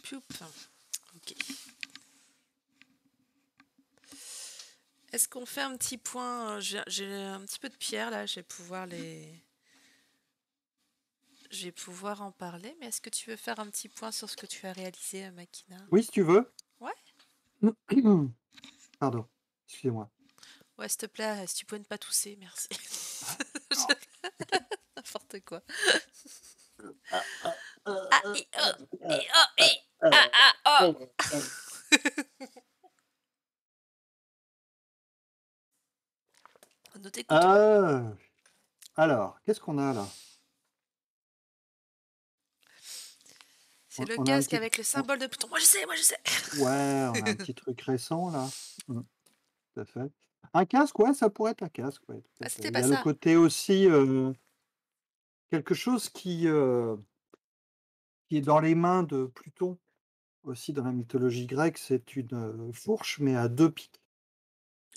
Poup. Ok. Est-ce qu'on fait un petit point j'ai un petit peu de pierre là, je vais pouvoir en parler, mais est-ce que tu veux faire un petit point sur ce que tu as réalisé, Makina? Oui, si tu veux. Ouais. Pardon, excusez-moi. Ouais, s'il te plaît, si tu pouvais ne pas tousser, merci. Ah, N'importe quoi. ah, ah, Ah, ah, i, oh, ah, i, oh, i. ah, Ah, ah, ah, oh. ah. Nous t'écoutons. Ah, alors, qu'est-ce qu'on a là? C'est le On a un casque petit... avec le symbole de Pluton. Moi je sais, moi je sais. Ouais, on a un petit truc récent là. Tout à fait. Un casque, ouais, ça pourrait être un casque, ouais, tout à Ah, fait. c'était Il pas y a le ça. côté aussi quelque chose qui est dans les mains de Pluton, aussi dans la mythologie grecque, c'est une fourche, mais à deux pics.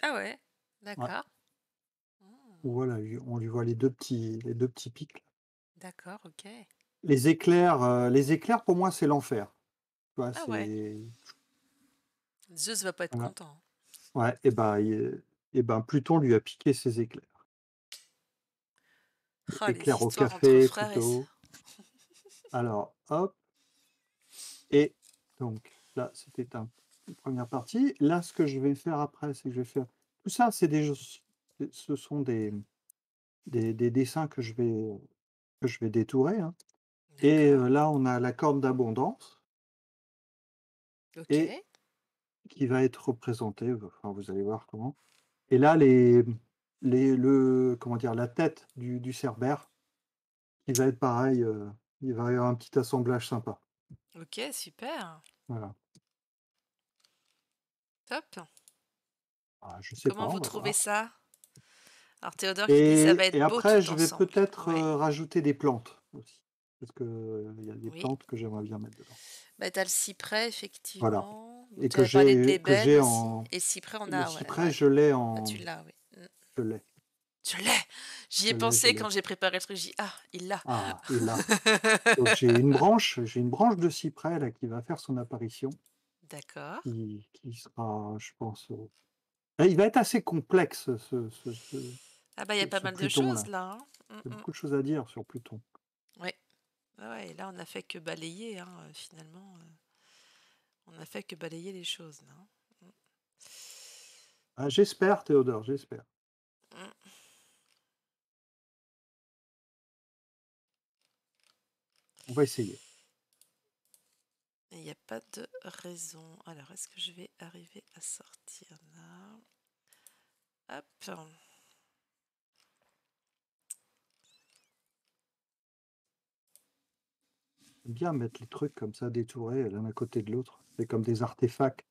Ah ouais, Ouais. d'accord. Hmm, Voilà, on lui voit les deux petits pics, là. d'accord, ok. Les éclairs pour moi c'est l'enfer. Tu vois, Ah ouais, c'est Zeus va pas être voilà. content. Ouais, et ben Pluton lui a piqué ses éclairs. Oh, les Éclairs au histoires entre café frères et plutôt. sœurs. Alors, hop, et donc là, c'était une première partie. Là, ce que je vais faire après, c'est que je vais faire tout ça, ce sont des dessins que je vais détourer, hein. Et D'accord, là, on a la corne d'abondance ok, et qui va être représentée, enfin, vous allez voir comment. Et là, comment dire, la tête du cerbère, qui va être pareil, il va y avoir un petit assemblage sympa. ok, super, Voilà. top. Ah, je sais pas, Comment on vous va trouvez voir. ça? Alors Théodore qui dit ça va Et être beau après, tout je vais ensemble. peut-être Ouais, rajouter des plantes aussi. Parce que il y a des oui. plantes que j'aimerais bien mettre dedans. Bah t'as le cyprès Voilà. effectivement. Et Tu avais parlé de que l'ébène j'ai aussi. en. Et cyprès on Le a, ouais, cyprès, ouais. je l'ai Ah en. tu l'as, oui. Je l'ai. Je l'ai. J'y ai Je pensé l'ai. quand j'ai préparé le truc. J'ai dit ah il l'a. Ah, et là. Donc j'ai une branche de cyprès là qui va faire son apparition, D'accord. qui sera, je pense, il va être assez complexe Ah bah il y a pas ce mal de Pluton choses là. là, hein. Il y a Mm, mm. beaucoup de choses à dire sur Pluton. Ouais. Ah ouais, et là on a fait que balayer hein, finalement. On a fait que balayer les choses là, hein. Ah, j'espère, Théodore, j'espère. Mm, mm. On va essayer. Il n'y a pas de raison. Alors est-ce que je vais arriver à sortir là? Hop. J'aime bien mettre les trucs comme ça détourés l'un à côté de l'autre. C'est comme des artefacts.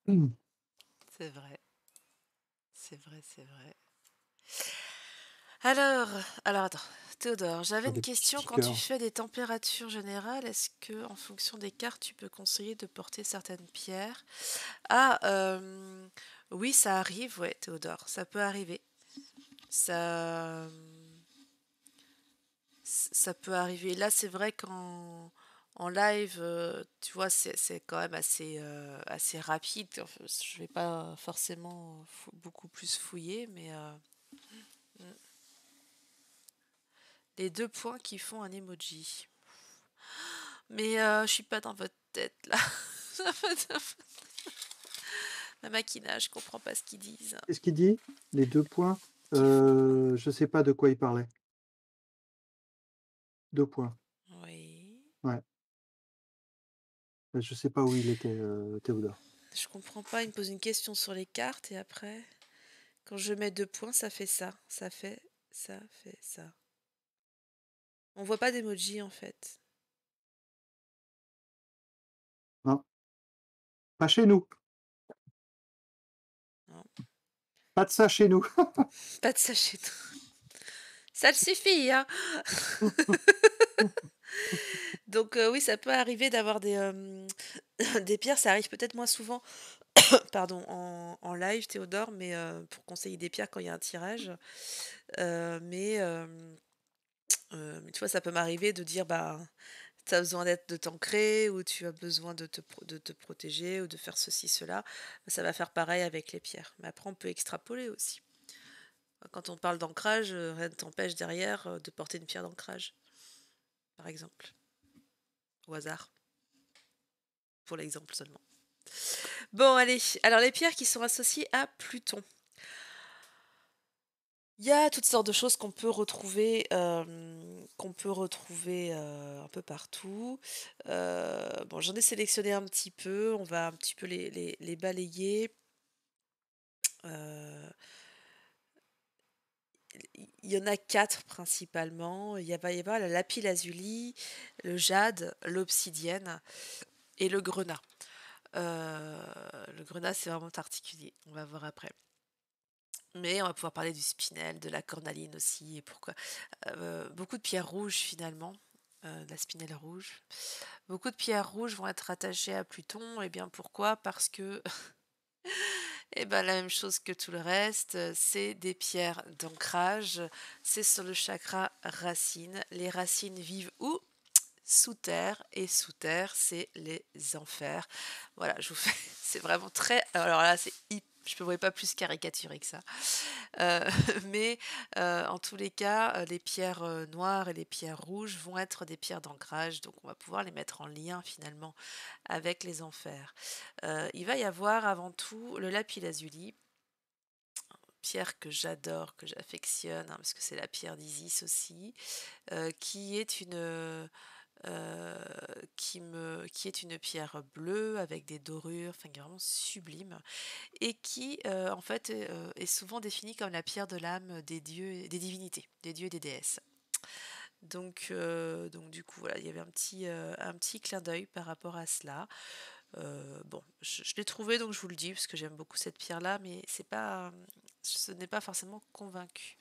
Mmh. C'est vrai. C'est vrai, c'est vrai. Alors attends, Théodore, j'avais Faire une des petits question. Quand tu stickers. fais des températures générales, est-ce que en fonction des cartes, tu peux conseiller de porter certaines pierres? Ah, oui, ça arrive, ouais, Théodore, ça peut arriver. Ça, ça peut arriver. Là, c'est vrai qu'en live, tu vois, c'est quand même assez rapide. Enfin, je vais pas forcément beaucoup plus fouiller, mais les deux points qui font un emoji. Mais je suis pas dans votre tête là. Ma maquinage, je comprends pas ce qu'ils disent. Qu'est-ce qu'il dit? Les 2 points? Qui font. Je sais pas de quoi il parlait. 2 points. Oui. Ouais. Je sais pas où il était, Théodore. Je comprends pas. Il me pose une question sur les cartes et après, quand je mets deux points, ça fait ça. Ça fait ça. On voit pas d'emoji en fait. Non, pas chez nous. Non. Pas de ça chez nous. Pas de sachet. Ça le suffit, hein. Donc oui, ça peut arriver d'avoir des pierres. Ça arrive peut-être moins souvent, pardon, en live, Théodore, mais pour conseiller des pierres quand il y a un tirage. Mais tu vois, ça peut m'arriver de dire, bah, tu as besoin de t'ancrer ou tu as besoin de te protéger ou de faire ceci, cela, ça va faire pareil avec les pierres. Mais après, on peut extrapoler aussi. Quand on parle d'ancrage, rien ne t'empêche derrière de porter une pierre d'ancrage, par exemple, au hasard, pour l'exemple seulement. Bon, allez, alors les pierres qui sont associées à Pluton. Il y a toutes sortes de choses qu'on peut retrouver un peu partout. Bon, j'en ai sélectionné un petit peu, on va un petit peu les balayer. Euh, il y en a 4 principalement. Va y avoir la lapis-lazuli, le jade, l'obsidienne et le grenat. Le grenat, c'est vraiment particulier, on va voir après. Mais on va pouvoir parler du spinel, de la cornaline aussi, et pourquoi. Beaucoup de pierres rouges finalement, de la spinelle rouge. Beaucoup de pierres rouges vont être attachées à Pluton, et bien pourquoi? Parce que, et ben la même chose que tout le reste, c'est des pierres d'ancrage, c'est sur le chakra racine. Les racines vivent où? Sous terre, et sous terre, c'est les enfers. Voilà, je vous fais, c'est vraiment très, alors là, je ne pouvais pas plus caricaturer que ça. Euh, mais en tous les cas, les pierres noires et les pierres rouges vont être des pierres d'ancrage, donc on va pouvoir les mettre en lien finalement avec les enfers. Il va y avoir avant tout le lapis-lazuli, pierre que j'adore, que j'affectionne, hein, parce que c'est la pierre d'Isis aussi, qui est euh, qui est une pierre bleue avec des dorures, enfin qui est vraiment sublime, et qui en fait est souvent définie comme la pierre de l'âme des dieux, des divinités, des dieux et des déesses. Donc du coup voilà, il y avait un petit clin d'œil par rapport à cela. Bon, je l'ai trouvé donc je vous le dis parce que j'aime beaucoup cette pierre-là, mais ce n'est pas forcément convaincu.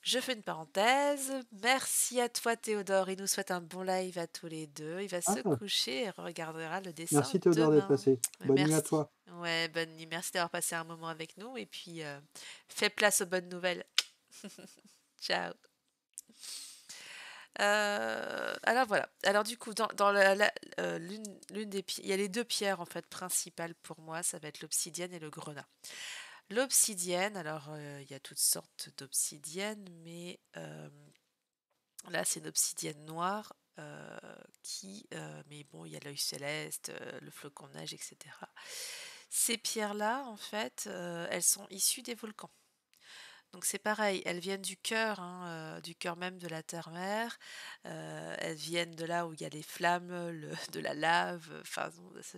Je fais une parenthèse. Merci à toi Théodore. Il nous souhaite un bon live à tous les deux. Il va se Ah, coucher et regardera le dessin merci Théodore d'être demain. passé. Bonne nuit à Merci. toi. Ouais, bonne nuit. Merci d'avoir passé un moment avec nous et puis fais place aux bonnes nouvelles. Ciao. Alors voilà. Alors du coup, dans l'une des il y a les deux pierres en fait principales pour moi, ça va être l'obsidienne et le grenat. L'obsidienne, alors il y a toutes sortes d'obsidiennes, mais là c'est une obsidienne noire mais bon, il y a l'œil céleste, le flocon de neige, etc. Ces pierres-là, en fait, elles sont issues des volcans. Donc c'est pareil, elles viennent du cœur, hein, du cœur même de la terre-mère. Elles viennent de là où il y a les flammes, de la lave. Enfin,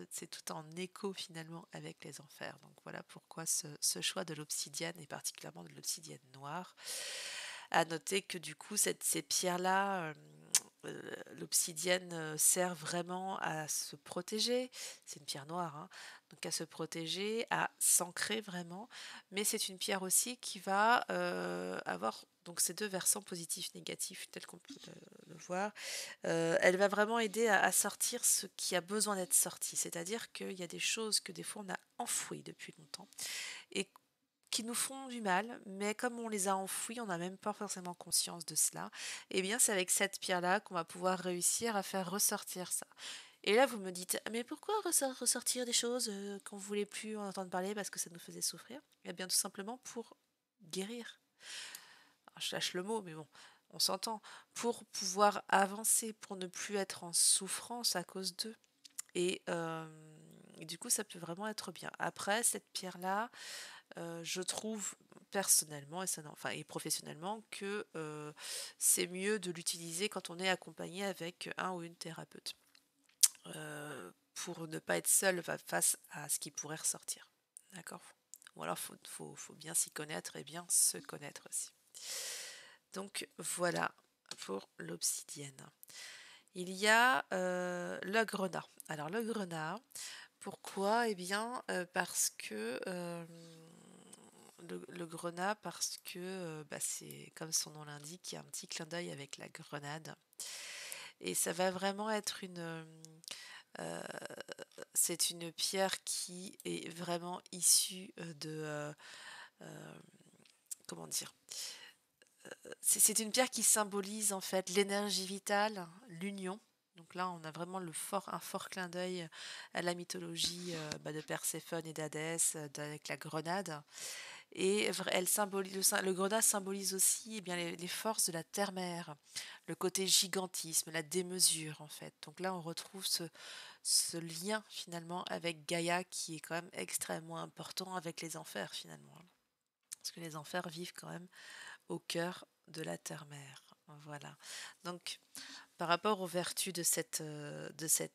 c'est tout en écho finalement avec les enfers. Donc voilà pourquoi ce choix de l'obsidienne et particulièrement de l'obsidienne noire. À noter que du coup, ces pierres-là, l'obsidienne sert vraiment à se protéger. C'est une pierre noire, hein, donc à se protéger, à s'ancrer vraiment. Mais c'est une pierre aussi qui va avoir donc ces deux versants positifs, négatifs, tels qu'on peut le voir. Elle va vraiment aider à sortir ce qui a besoin d'être sorti. C'est-à-dire qu'il y a des choses que des fois on a enfouies depuis longtemps et qui nous font du mal, mais comme on les a enfouis, on n'a même pas forcément conscience de cela. Et bien, c'est avec cette pierre-là qu'on va pouvoir réussir à faire ressortir ça. Et là, vous me dites, mais pourquoi ressortir des choses qu'on ne voulait plus en entendre parler parce que ça nous faisait souffrir? Eh bien, tout simplement pour guérir. Alors, je lâche le mot, mais bon, on s'entend. Pour pouvoir avancer, pour ne plus être en souffrance à cause d'eux. Et du coup, ça peut vraiment être bien. Après, cette pierre-là, je trouve personnellement et professionnellement que c'est mieux de l'utiliser quand on est accompagné avec un ou une thérapeute pour ne pas être seul face à ce qui pourrait ressortir. D'accord? Ou alors faut bien s'y connaître et bien se connaître aussi. Donc voilà pour l'obsidienne. Il y a le grenat. Alors le grenat, pourquoi? Eh bien, parce que le grenat, parce que bah, c'est comme son nom l'indique, il y a un petit clin d'œil avec la grenade. Et ça va vraiment être euh, c'est une pierre qui est vraiment issue euh, comment dire? C'est une pierre qui symbolise en fait l'énergie vitale, l'union. Donc là, on a vraiment un fort clin d'œil à la mythologie de Perséphone et d'Hadès, avec la grenade. Et elle symbolise, le grenat symbolise aussi bien les forces de la terre-mère, le côté gigantisme, la démesure en fait. Donc là, on retrouve ce lien finalement avec Gaïa qui est quand même extrêmement important avec les enfers finalement, hein. Parce que les enfers vivent quand même au cœur de la terre-mère. Voilà. Donc, par rapport aux vertus de cette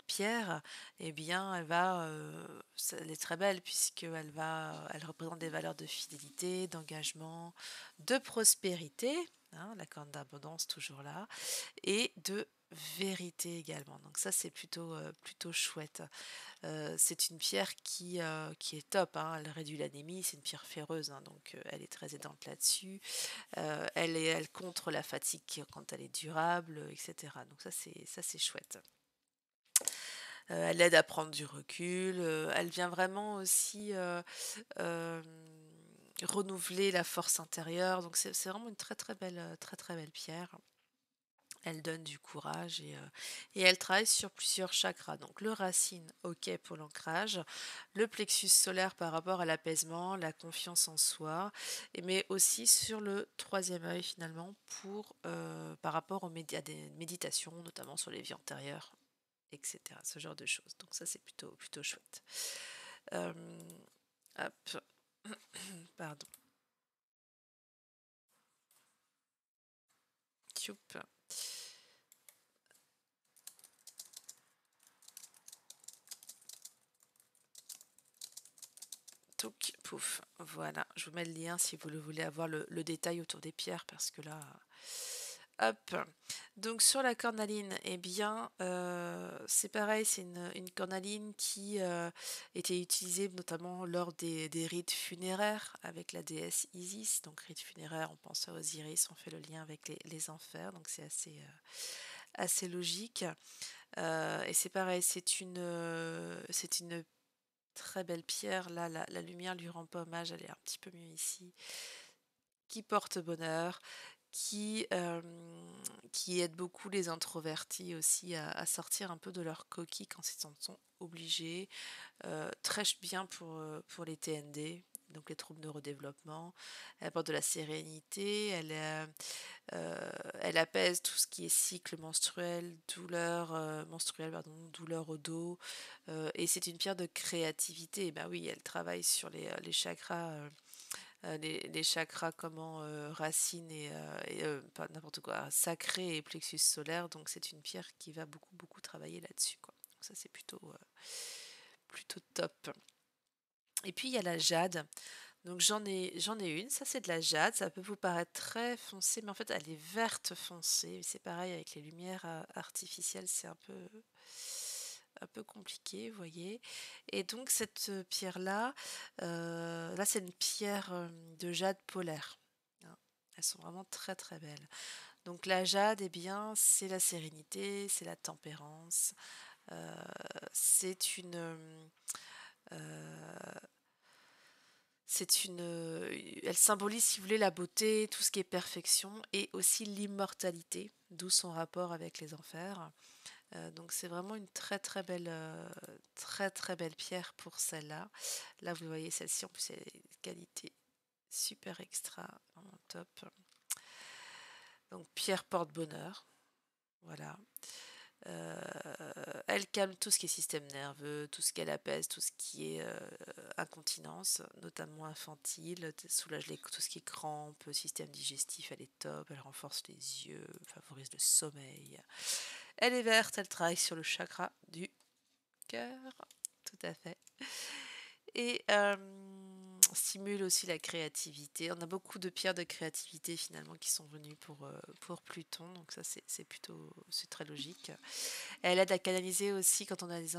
pierre, eh bien, elle est très belle elle représente des valeurs de fidélité, d'engagement, de prospérité, hein, la corne d'abondance toujours là, et de vérité également. Donc ça, c'est plutôt chouette. C'est une pierre qui est top, hein. Elle réduit l'anémie, c'est une pierre ferreuse, hein, donc elle est très aidante là-dessus. Elle contre la fatigue quand elle est durable, etc. Donc ça c'est chouette. Elle aide à prendre du recul. Elle vient vraiment aussi euh, renouveler la force intérieure. Donc c'est vraiment une très très belle pierre. Elle donne du courage et elle travaille sur plusieurs chakras. Donc le racine, ok pour l'ancrage, le plexus solaire par rapport à l'apaisement, la confiance en soi, mais aussi sur le troisième œil finalement par rapport à des méditations, notamment sur les vies antérieures, etc. Ce genre de choses. Donc ça c'est plutôt chouette. Euh, hop, pardon. Tchoup. Touc, pouf, voilà, je vous mets le lien si vous le voulez avoir le détail autour des pierres parce que là, hop. Donc sur la cornaline, eh bien, c'est pareil, c'est une cornaline qui était utilisée notamment lors des rites funéraires avec la déesse Isis. Donc rites funéraires, on pense à Osiris, on fait le lien avec les enfers, donc c'est assez logique. Et c'est pareil, c'est une très belle pierre. Là, la lumière lui rend pas hommage, elle est un petit peu mieux ici. Qui porte bonheur, qui, euh, qui aide beaucoup les introvertis aussi à sortir un peu de leur coquille quand ils en sont obligés. Très bien pour les TND, donc les troubles neurodéveloppement. Elle apporte de la sérénité, elle apaise tout ce qui est cycle menstruel, menstruelle, pardon, douleur au dos. Et c'est une pierre de créativité. Et ben oui, elle travaille sur les chakras. Les chakras comment racines pas n'importe quoi, sacré et plexus solaire. Donc c'est une pierre qui va beaucoup travailler là-dessus, quoi. Donc ça c'est plutôt top. Et puis il y a la jade. Donc j'en ai une, ça c'est de la jade, ça peut vous paraître très foncé, mais en fait elle est verte foncée. C'est pareil avec les lumières artificielles, c'est un peu compliqué, vous voyez. Et donc cette pierre-là, là c'est une pierre de jade polaire, hein. Elles sont vraiment très belles. Donc la jade, eh bien, c'est la sérénité, c'est la tempérance, euh, c'est euh, elle symbolise, si vous voulez, la beauté, tout ce qui est perfection et aussi l'immortalité, d'où son rapport avec les enfers. Donc c'est vraiment une très belle pierre pour celle-là. Là, vous voyez celle-ci, en plus, elle est de qualité super extra, vraiment top. Donc pierre porte-bonheur, voilà. Euh, Elle calme tout ce qui est système nerveux, tout ce qu'elle apaise, tout ce qui est incontinence, notamment infantile, soulage tout ce qui est crampes, système digestif, elle est top, elle renforce les yeux, favorise le sommeil. Elle est verte, elle travaille sur le chakra du cœur, tout à fait. Et stimule aussi la créativité. On a beaucoup de pierres de créativité finalement qui sont venues pour Pluton, donc ça c'est très logique. Elle aide à canaliser aussi quand on a des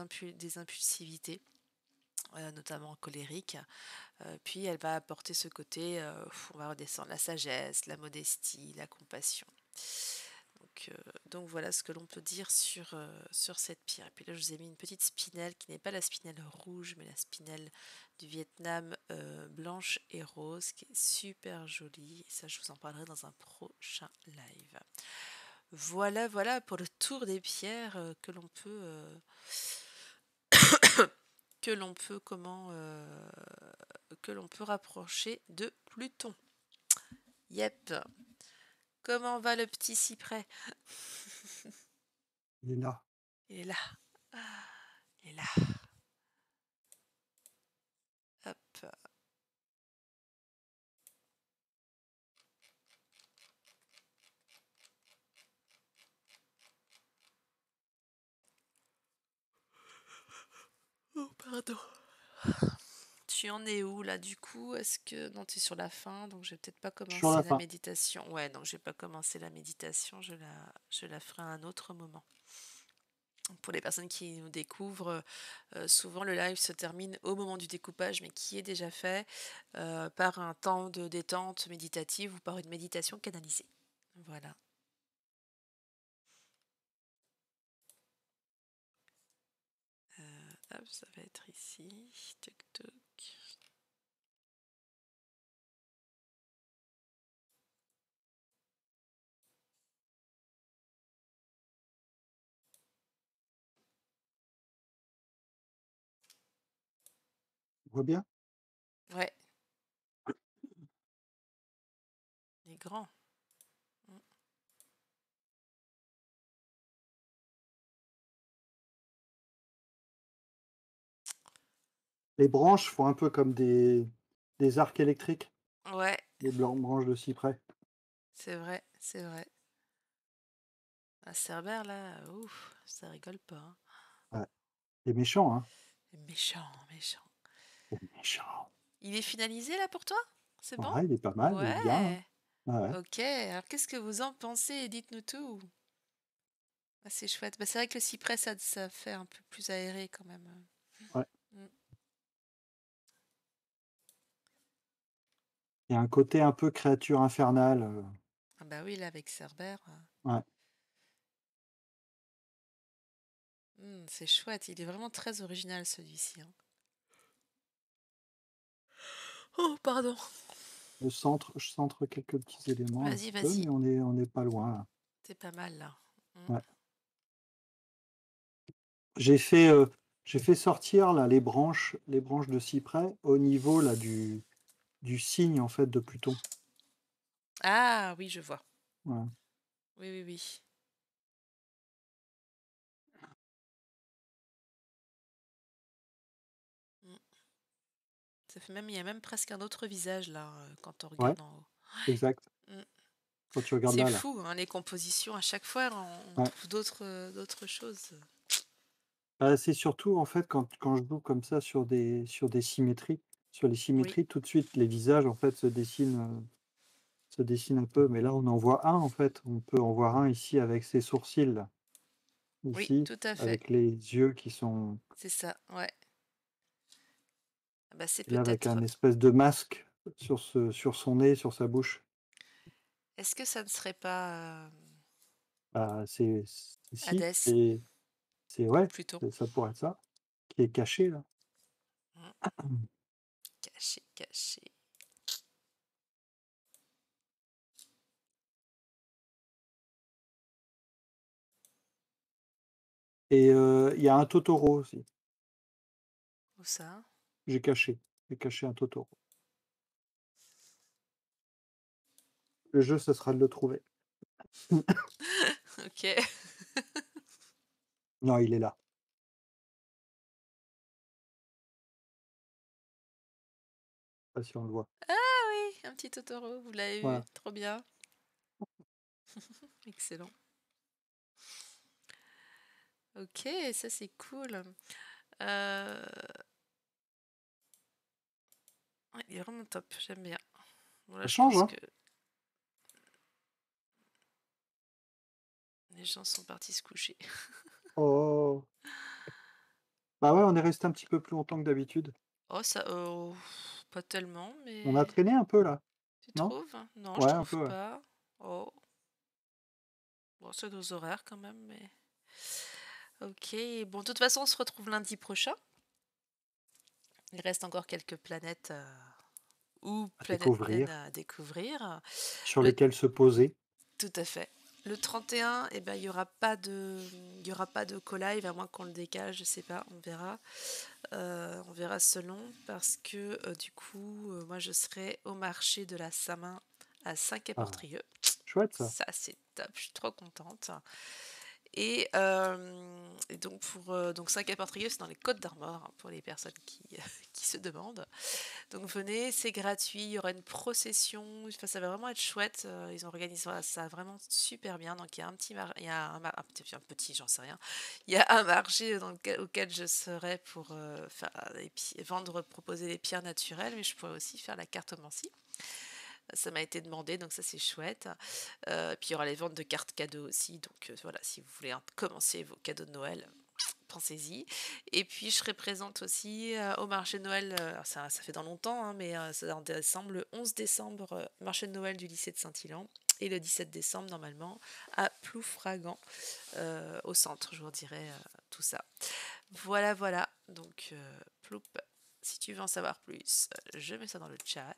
impulsivités, notamment colériques. Puis elle va apporter ce côté, on va redescendre la sagesse, la modestie, la compassion. Donc voilà ce que l'on peut dire sur cette pierre. Et puis là, je vous ai mis une petite spinelle qui n'est pas la spinelle rouge, mais la spinelle du Vietnam blanche et rose, qui est super jolie. Et ça, je vous en parlerai dans un prochain live. Voilà, voilà pour le tour des pierres que l'on peut, que l'on peut rapprocher de Pluton. Yep. Comment va le petit cyprès? Il est là. Il est là. Ah, il est là. Hop. Oh, pardon. Tu en es où là du coup? Est-ce que... Non, tu es sur la fin, donc je vais peut-être pas Sur commencer la la fin. méditation. Ouais, donc je vais pas commencer la méditation, je la ferai à un autre moment. Pour les personnes qui nous découvrent, souvent le live se termine au moment du découpage, mais qui est déjà fait par un temps de détente méditative ou par une méditation canalisée. Voilà. Hop, ça va être ici. Toc, toc. On voit bien? Ouais, il est grand. Mm. Les branches font un peu comme des arcs électriques, Ouais, les branches de cyprès. c'est vrai, c'est vrai. Ah, Cerbère là, ouf, ça rigole pas, hein. Ouais. C'est méchant, hein? Méchant, méchant. C'est méchant. Il est finalisé là pour toi? C'est bon? Ouais, il est pas mal, il est bien, hein. Ouais. Ouais. Ok, alors qu'est-ce que vous en pensez? Dites-nous tout. Ah, c'est chouette. Bah, c'est vrai que le cyprès, ça fait un peu plus aéré quand même. Ouais. Mm. Il y a un côté un peu créature infernale. Ah bah oui, là avec Cerbère, Ouais. c'est chouette. Il est vraiment très original celui-ci, hein. Oh, pardon. Je centre quelques petits éléments un Vas-y, petit peu, vas-y. mais on est pas loin là. C'est pas mal là. Ouais. J'ai fait sortir là les branches de cyprès au niveau là du signe en fait de Pluton. Ah oui, je vois. Voilà. Oui, oui, oui. Mm. Ça fait même, il y a même presque un autre visage là quand on Ouais, regarde en haut. exact. Mm. Quand tu regardes C'est là. fou, hein, les compositions. À chaque fois, on Ouais. trouve d'autres choses. C'est surtout en fait quand je joue comme ça sur des symétries, sur les Oui, symétries, tout de suite les visages en fait se dessinent un peu. Mais là, on en voit un en fait. On peut en voir un ici avec ses sourcils là, oui, ici, tout à fait. avec les yeux qui sont C'est ça, ouais. Ah bah, c'est et là avec peut-être. un espèce de masque sur son nez, sur sa bouche. Est-ce que ça ne serait pas Bah, si, Hadès c'est ou ouais, Pluton? ça pourrait être ça, qui est caché là. Mm. Caché, caché. Et il y a un Totoro aussi. Où ça? J'ai caché. J'ai caché un Totoro. Le jeu, ce sera de le trouver. Ok. Non, il est là. Je sais pas si on le voit. Ah oui, un petit Totoro, vous l'avez vu, Voilà. trop bien. Excellent. Ok, ça c'est cool. Euh, ouais, il est vraiment top, j'aime bien. Bon, là, Ça je change, pense hein? que les gens sont partis se coucher. Oh! Bah ouais, on est resté un petit peu plus longtemps que d'habitude. Oh, ça, pas tellement, On a mais traîné un peu là, tu non? trouves? Non, je Ouais, un trouve peu, ouais. pas. Oh, bon, c'est nos horaires quand même, mais. Ok, bon, de toute façon, on se retrouve lundi prochain. Il reste encore quelques planètes ou À planètes naines découvrir, à découvrir. sur Le... lesquels se poser. Tout à fait. Le 31, eh ben, il y aura pas de co-live, à moins qu'on le décale, je sais pas, on verra. On verra selon, parce que du coup, moi je serai au marché de la Samin à Ah, Saint-Quay-Portrieux. chouette ça. Ça, c'est top, je suis trop contente. Et donc, donc Saint-Quay-Portrieux, c'est dans les Côtes-d'Armor, hein, pour les personnes qui, qui se demandent. Donc venez, c'est gratuit, il y aura une procession, enfin, ça va vraiment être chouette. Ils ont organisé ça vraiment super bien. Donc il y a un petit, il y a un petit, j'en sais rien. Il y a un marché auquel je serai pour faire vendre, proposer des pierres naturelles, mais je pourrais aussi faire la cartomancie. Ça m'a été demandé, donc ça c'est chouette. Puis il y aura les ventes de cartes cadeaux aussi, donc voilà, si vous voulez commencer vos cadeaux de Noël, pensez-y. Et puis je serai présente aussi au marché de Noël, alors ça fait dans longtemps, hein, mais c'est en décembre, le 11 décembre, marché de Noël du lycée de Saint-Ilan. Et le 17 décembre, normalement, à Ploufragan, au centre, je vous dirai tout ça. Voilà, voilà. Donc, Ploup, si tu veux en savoir plus, je mets ça dans le chat.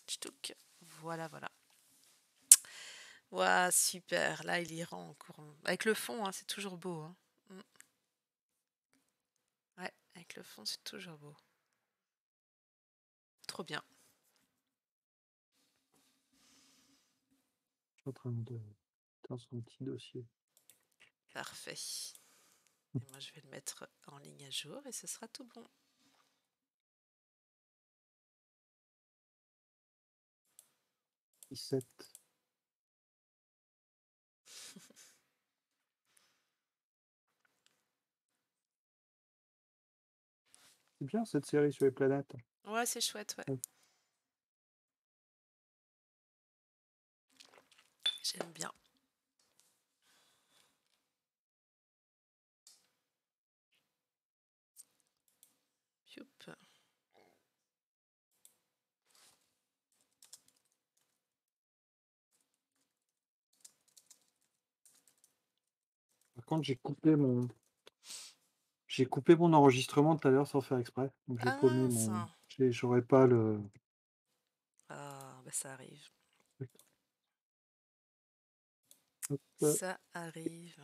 Tchtouk. Voilà, voilà. Ouah, super. Là, il ira encore. Avec le fond, hein, c'est toujours beau, hein. Mm. Ouais, avec le fond, c'est toujours beau. Trop bien. Je suis en train de faire son petit dossier. Parfait. Et moi, je vais le mettre en ligne à jour et ce sera tout bon. Sept. C'est bien cette série sur les planètes. Ouais, c'est chouette, ouais. Ouais. J'aime bien. Youp. Par contre, j'ai coupé mon enregistrement tout à l'heure sans faire exprès. Donc j'ai Ah paumé mince. mon. J'aurais pas le. Ah, bah ça arrive. Hop, Ça arrive.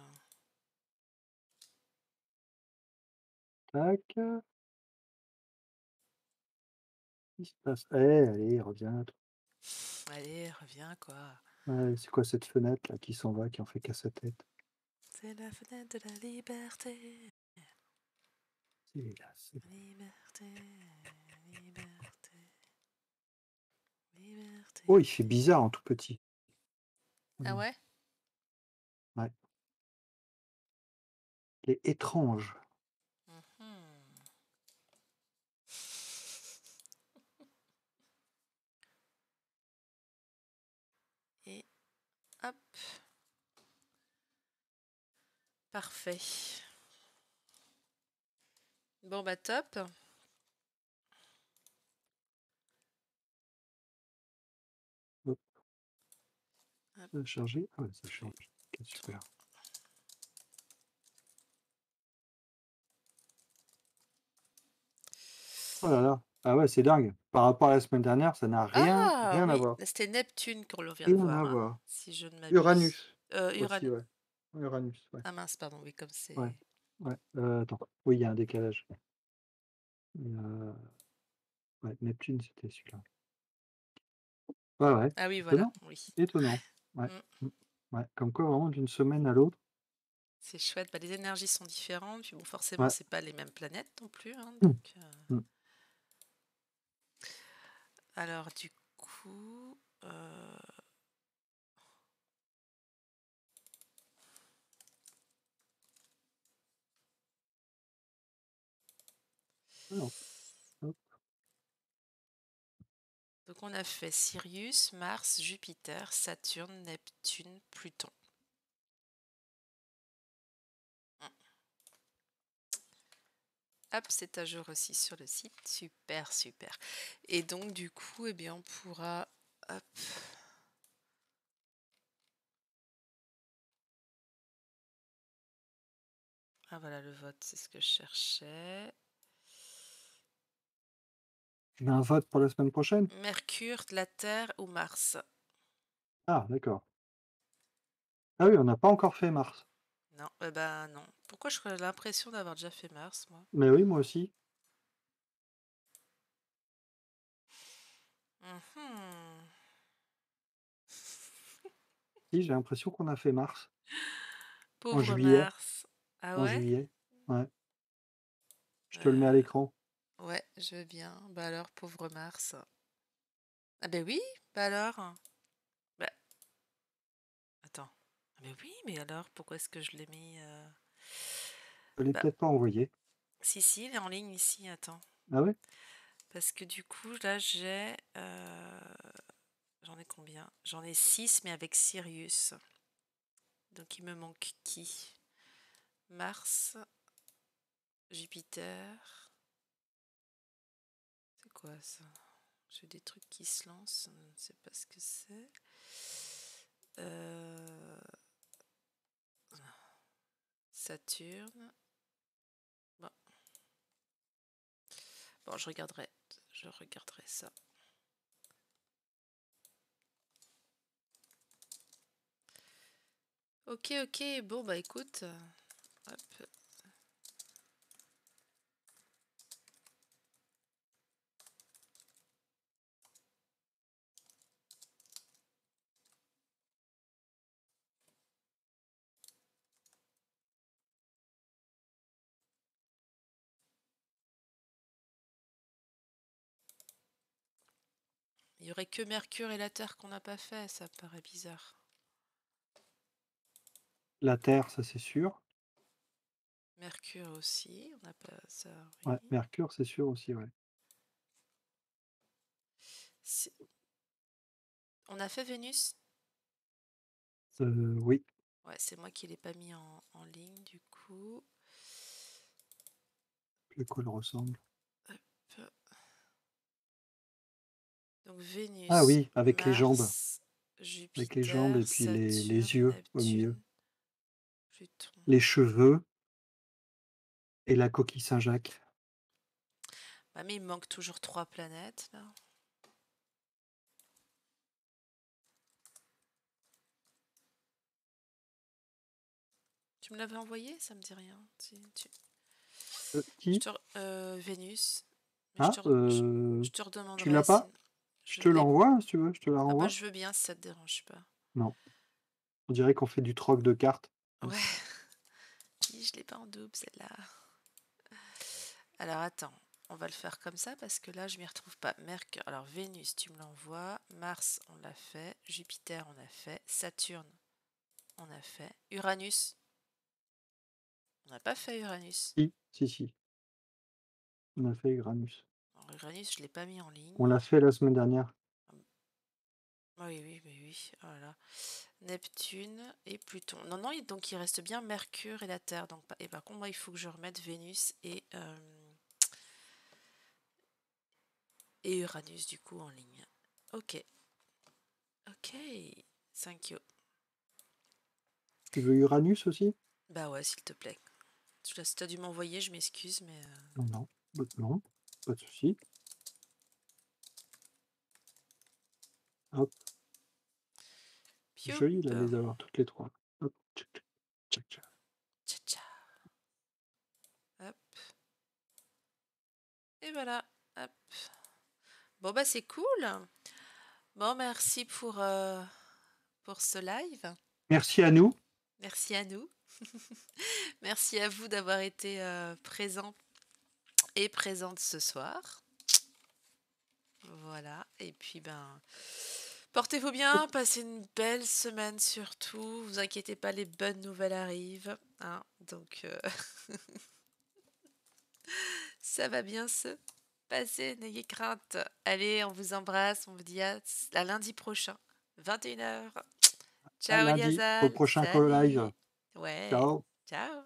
tac. Qu'est-ce qui se passe? Allez, reviens. Toi. Allez, reviens, quoi. Ouais, c'est quoi cette fenêtre là qui s'en va, qui en fait qu'à sa tête? C'est la fenêtre de la liberté. C'est là, c'est Liberté, liberté, liberté. Oh, il fait bizarre en tout petit. Ah ouais? Ouais. Il est étrange. Mhm. Et hop, parfait. Bon bah top. Hop, Hop, ça a chargé. Ah ouais, ça je vais charge. Ok, super. Oh là là. Ah ouais, c'est dingue. Par rapport à la semaine dernière, ça n'a rien, Ah rien à oui, voir. c'était Neptune qu'on vient de Rien à voir, hein, voir. si je ne m'abuse. Uranus aussi, Uranus. ouais. Uranus, ouais. Ah mince, pardon, oui, comme Ouais. c'est. Ouais. Attends. Oui, il y a un décalage. Ouais, Neptune, c'était celui-là. Ouais, ouais. Ah oui, voilà, Étonnant. oui. Étonnant. Ouais. Mm. Mm. Ouais. Comme quoi, vraiment, d'une semaine à l'autre. C'est chouette. Bah, les énergies sont différentes. Puis bon, forcément, Ouais. c'est pas les mêmes planètes non plus, hein, Mm. donc. Mm. Alors du coup, Alors, hop. donc on a fait Sirius, Mars, Jupiter, Saturne, Neptune, Pluton. Mm. Hop, c'est à jour aussi sur le site. Super, super. Et donc du coup, eh bien, on pourra. Hop. Ah voilà, le vote, c'est ce que je cherchais. Tu mets un vote pour la semaine prochaine? Mercure, la Terre ou Mars? Ah, d'accord. Ah oui, on n'a pas encore fait Mars. Non, eh ben non. Pourquoi j'aurais l'impression d'avoir déjà fait Mars, moi? Mais oui, moi aussi. Mhm. Si, j'ai l'impression qu'on a fait Mars. En Pauvre juillet. Mars. Ah En ouais? juillet. Ouais. Je te le mets à Euh, l'écran. ouais, je veux bien. Bah alors, pauvre Mars. Ah ben oui, bah alors. Bah, attends. Ah mais oui, mais alors, pourquoi est-ce que je l'ai mis Je l'ai Bah, peut-être pas envoyé. si, il est en ligne ici, attends. Ah ouais? Parce que du coup, là, j'ai... j'en ai combien? J'en ai 6, mais avec Sirius. Donc, il me manque qui? Mars, Jupiter. C'est quoi ça? J'ai des trucs qui se lancent, je ne sais pas ce que c'est. Euh, Saturne. Bon. Bon, je regarderai ça. Ok, ok, bon bah écoute, hop. Il y aurait que Mercure et la Terre qu'on n'a pas fait, ça me paraît bizarre. La Terre, ça c'est sûr. Mercure aussi, on n'a pas ça, Ouais, oui. Mercure, c'est sûr aussi, ouais. On a fait Vénus? Oui, Ouais, c'est moi qui l'ai pas mis en ligne du coup. à quoi elle ressemble. Hop. Donc Ah Vénus, oui, avec les jambes. Mars, Avec les jambes Jupiter, et puis les Saturne, yeux au milieu. Neptune, Pluton. Les cheveux et la coquille Saint-Jacques. Bah, mais il me manque toujours 3 planètes là. Tu me l'avais envoyé? Ça me dit rien. Qui? Vénus. Mais Ah, je te tu redemanderai l'as si pas? Je je te ne l'ai. l'envoie, si tu veux, je te la Ah bah renvoie? je veux bien si ça te dérange pas. Non. On dirait qu'on fait du troc de cartes. Ouais, je l'ai pas en double celle-là. Alors attends, on va le faire comme ça parce que là je m'y retrouve pas. Mercure, alors Vénus tu me l'envoies, Mars on l'a fait, Jupiter on a fait, Saturne on a fait, Uranus on n'a pas fait Uranus. Si, si, si. On a fait Uranus. Alors, Uranus je l'ai pas mis en On ligne. l'a fait la semaine dernière. Ah oui, oui, oui, oui. Voilà. Neptune et Pluton. Non, non, donc il reste bien Mercure et la Terre. Donc, et par contre, moi, il faut que je remette Vénus et Uranus, du coup, en ligne. Ok. Ok. Thank you. Tu veux Uranus aussi? Bah ouais, s'il te plaît. Si t'as dû m'envoyer, je m'excuse, mais... Non, non. Non, pas de souci. Hop, Pioup. joli là, de les avoir toutes les trois. Hop, tchac, tchac, tchac, tchac. Tcha tcha. Hop. Et voilà. Hop. Bon, bah c'est cool. Bon, merci pour ce live. Merci à nous. Merci à nous. Merci à vous d'avoir été présents et présente ce soir. Voilà. Et puis, ben, portez-vous bien, passez une belle semaine surtout. Vous inquiétez pas, les bonnes nouvelles arrivent. Hein, donc, ça va bien se passer, n'ayez crainte. Allez, on vous embrasse, on vous dit à lundi prochain, 21h. À Ciao, lundi, au Eliasal. prochain call live. Salut. Ouais. Ciao. Ciao.